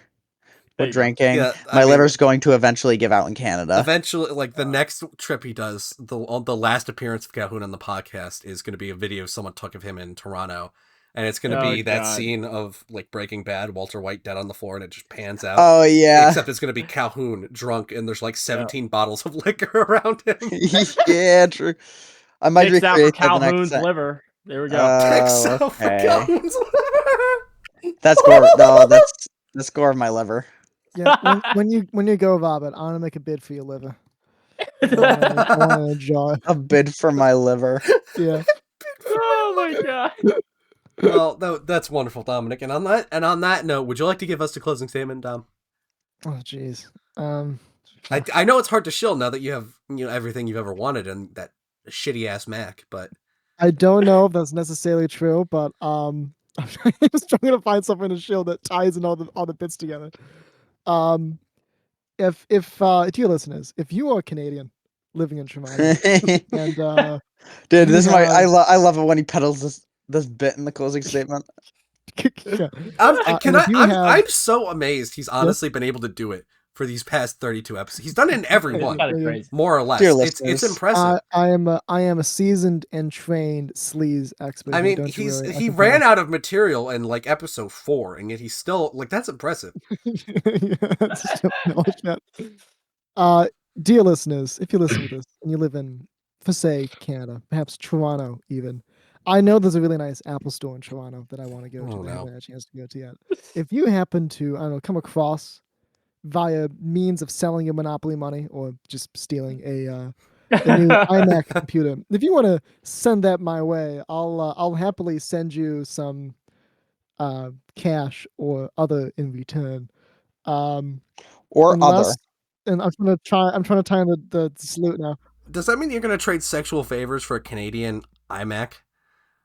with drinking. Yeah, my liver's going to eventually give out in Canada. Eventually, like the next trip he does, the last appearance of Calhoun on the podcast is going to be a video someone took of him in Toronto. And it's going to be that scene of like Breaking Bad, Walter White dead on the floor, and it just pans out. Oh yeah. Except it's going to be Calhoun drunk, and there's like 17 bottles of liquor around him. Yeah, true. I might recreate Calhoun's liver. There we go. Takes out for Calhoun's liver. That's gore. No, that's gore of my liver. Yeah, when you go, Robert, I want to make a bid for your liver. I want to enjoy a bid for my liver. Yeah. Oh my God. Well, that's wonderful, Dominic. And on that note, would you like to give us a closing statement, Dom? Oh, jeez. I know it's hard to shill now that you have everything you've ever wanted and that shitty ass Mac, but I don't know if that's necessarily true, but I'm just trying to find something to shill that ties in all the bits together. If dear listeners, if you are Canadian living in Toronto, and dude, this is I love it when he peddles this bit in the closing statement. Yeah. I'm so amazed he's honestly been able to do it for these past 32 episodes. He's done it in every one, more or less. It's impressive. I am a seasoned and trained sleaze expert. I mean, he ran out of material in like episode 4, and yet he's still like, that's impressive. Dear listeners, if you listen to this and you live in, for say, Canada, perhaps Toronto, even. I know there's a really nice Apple store in Toronto that I want to go to. I haven't had a chance to go to yet. If you happen to, I don't know, come across via means of selling your Monopoly money or just stealing a new iMac computer, if you want to send that my way, I'll happily send you some cash or other in return. Or other. And I'm trying to tie in the salute now. Does that mean you're going to trade sexual favors for a Canadian iMac?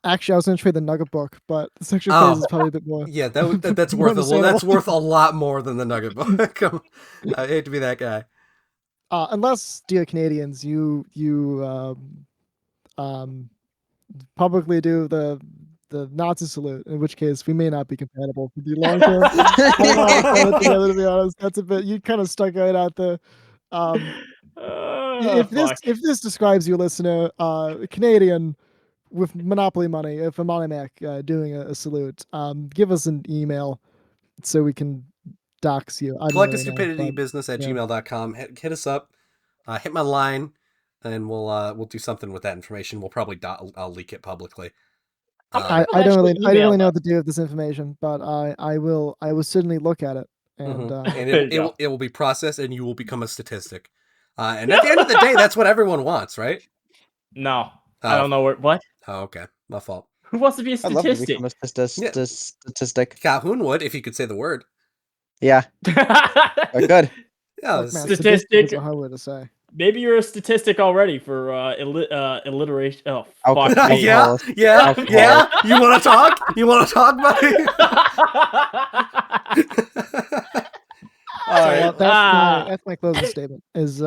Actually, I was going to trade the Nugget book, but the sexual favors is probably a bit more. Yeah, that's worth that's worth a lot more than the Nugget book. I hate to be that guy. Unless, dear Canadians, you publicly do the Nazi salute, in which case we may not be compatible for the long term. I don't know how to put it together, to be honest. That's a bit, you kind of stuck right out there. If this describes you, listener, Canadian with Monopoly money, if a Monomac doing a salute, give us an email so we can dox you. Collective Stupidity business at gmail.com. Hit us up, hit my line, and we'll do something with that information. We'll probably I'll leak it publicly. I don't really know what to do with this information, but I will certainly look at it, and and it will be processed, and you will become a statistic. And at the end of the day, that's what everyone wants, right? No, I don't know what. Oh, okay, my fault. Who wants to be a I'd love to statistic? become a statistic. Calhoun would if he could say the word. Yeah. Good. Yeah, look, man, statistic is a hard word to say. Maybe you're a statistic already for alliteration. Oh, Okay. fuck me. yeah. You want to talk? You want to talk, buddy? So that's my closing statement. Is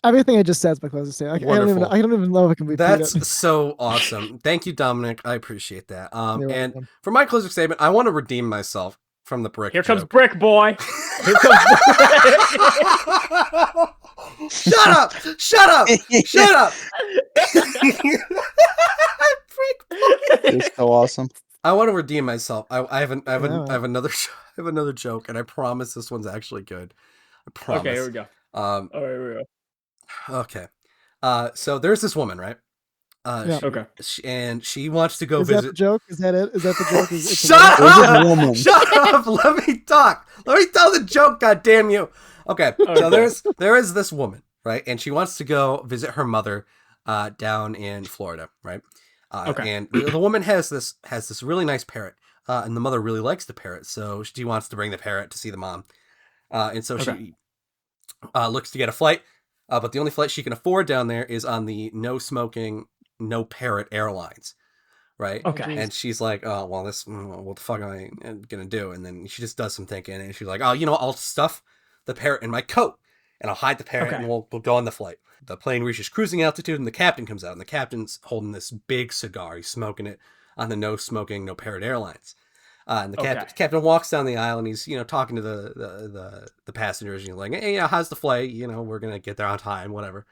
everything I just said is my closing statement. I don't even know if I can repeat it. That's so awesome. Thank you, Dominic. I appreciate that. You're And welcome. for my closing statement, I want to redeem myself from the brick. Here comes joke. Brick Boy. Here comes Shut up! Shut up! Shut up! Brick Boy. It's so awesome. I want to redeem myself. I have another joke, and I promise this one's actually good. I promise. Okay, here we go. All right, here we go. Okay. So there's this woman, right? Yeah. Okay. She wants to go Is visit. that the joke? Is that it? Is that the joke? Shut up! Shut up! Let me talk. Let me tell the joke. God damn you. Okay. So there is this woman, right, and she wants to go visit her mother, down in Florida, right? Okay. And the woman has this really nice parrot, and the mother really likes the parrot, so she wants to bring the parrot to see the mom, and so she looks to get a flight, but the only flight she can afford down there is on the no smoking, no parrot airlines, right? Okay. And she's like, oh well, what the fuck am I gonna do? And then she just does some thinking, and she's like, oh, I'll stuff the parrot in my coat, and I'll hide the parrot, and we'll go on the flight. The plane reaches cruising altitude, and the captain comes out, and the captain's holding this big cigar. He's smoking it on the no smoking, no parrot airlines. And the captain walks down the aisle, and he's talking to the passengers. Like, hey, how's the flight? We're gonna get there on time, whatever.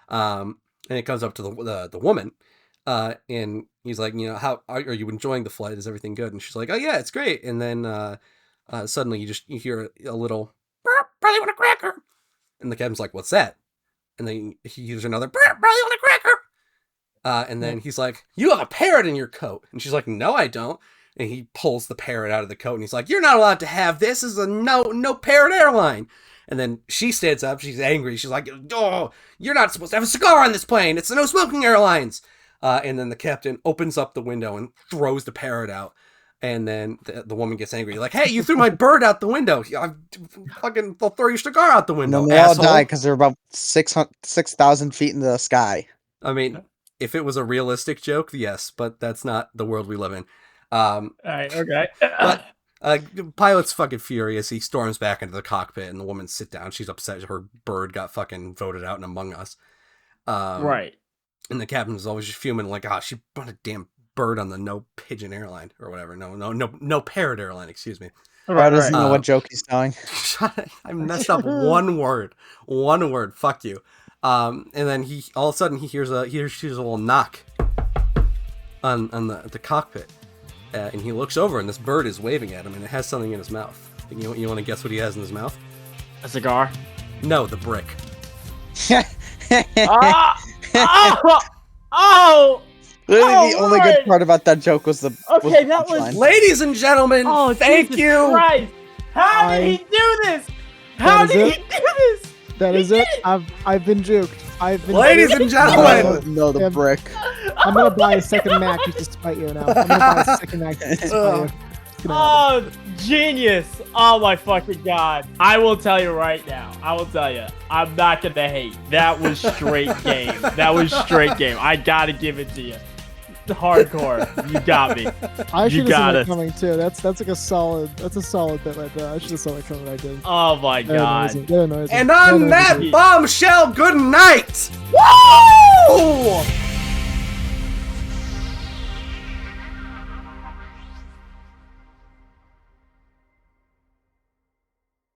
And it comes up to the woman, and he's like, how are you enjoying the flight? Is everything good? And she's like, oh yeah, it's great. And then suddenly you hear a little, "Really want a cracker?" And the captain's like, what's that? And then he hears another, "Really want a cracker?" And then he's like, you have a parrot in your coat. And she's like, no, I don't. And he pulls the parrot out of the coat, and he's like, you're not allowed to have this. This is a no parrot airline. And then she stands up. She's angry. She's like, oh, you're not supposed to have a cigar on this plane. It's the no smoking airlines. And then the captain opens up the window and throws the parrot out. And then the woman gets angry. Like, hey, you threw my bird out the window. They'll throw your cigar out the window. And they all die because they're about 6,000 feet in the sky. I mean, if it was a realistic joke, yes, but that's not the world we live in. All right, okay. But pilot's fucking furious. He storms back into the cockpit, and the woman sits down. She's upset her bird got fucking voted out in Among Us. Right. And the captain's always just fuming, like, she put a damn bird on the no pigeon airline or whatever. No parrot airline, excuse me. Brad doesn't know what joke he's telling. I messed up one word. Fuck you. And then he all of a sudden he hears a little knock on the cockpit. And he looks over, and this bird is waving at him, and it has something in his mouth. You want to guess what he has in his mouth? A cigar? No, the brick. Oh! Literally, the only good part about that joke was the. Okay, that was. Ladies and gentlemen, thank you. Christ. How did he do this? How did he do this? That is it. I've been juked. Ladies and gentlemen. No, the brick. I'm gonna buy a second Mac just to spite you now. I'm gonna buy a second Mac just to spite you. Oh, genius! Oh my fucking god! I will tell you right now. I'm not gonna hate. That was straight game. I gotta give it to you. Hardcore. You got me. I should have seen it coming too. That's like a solid. That's a solid bit right there. I should have saw it coming. I did. Oh my god. They're noisy. And on that bombshell, good night. Woo!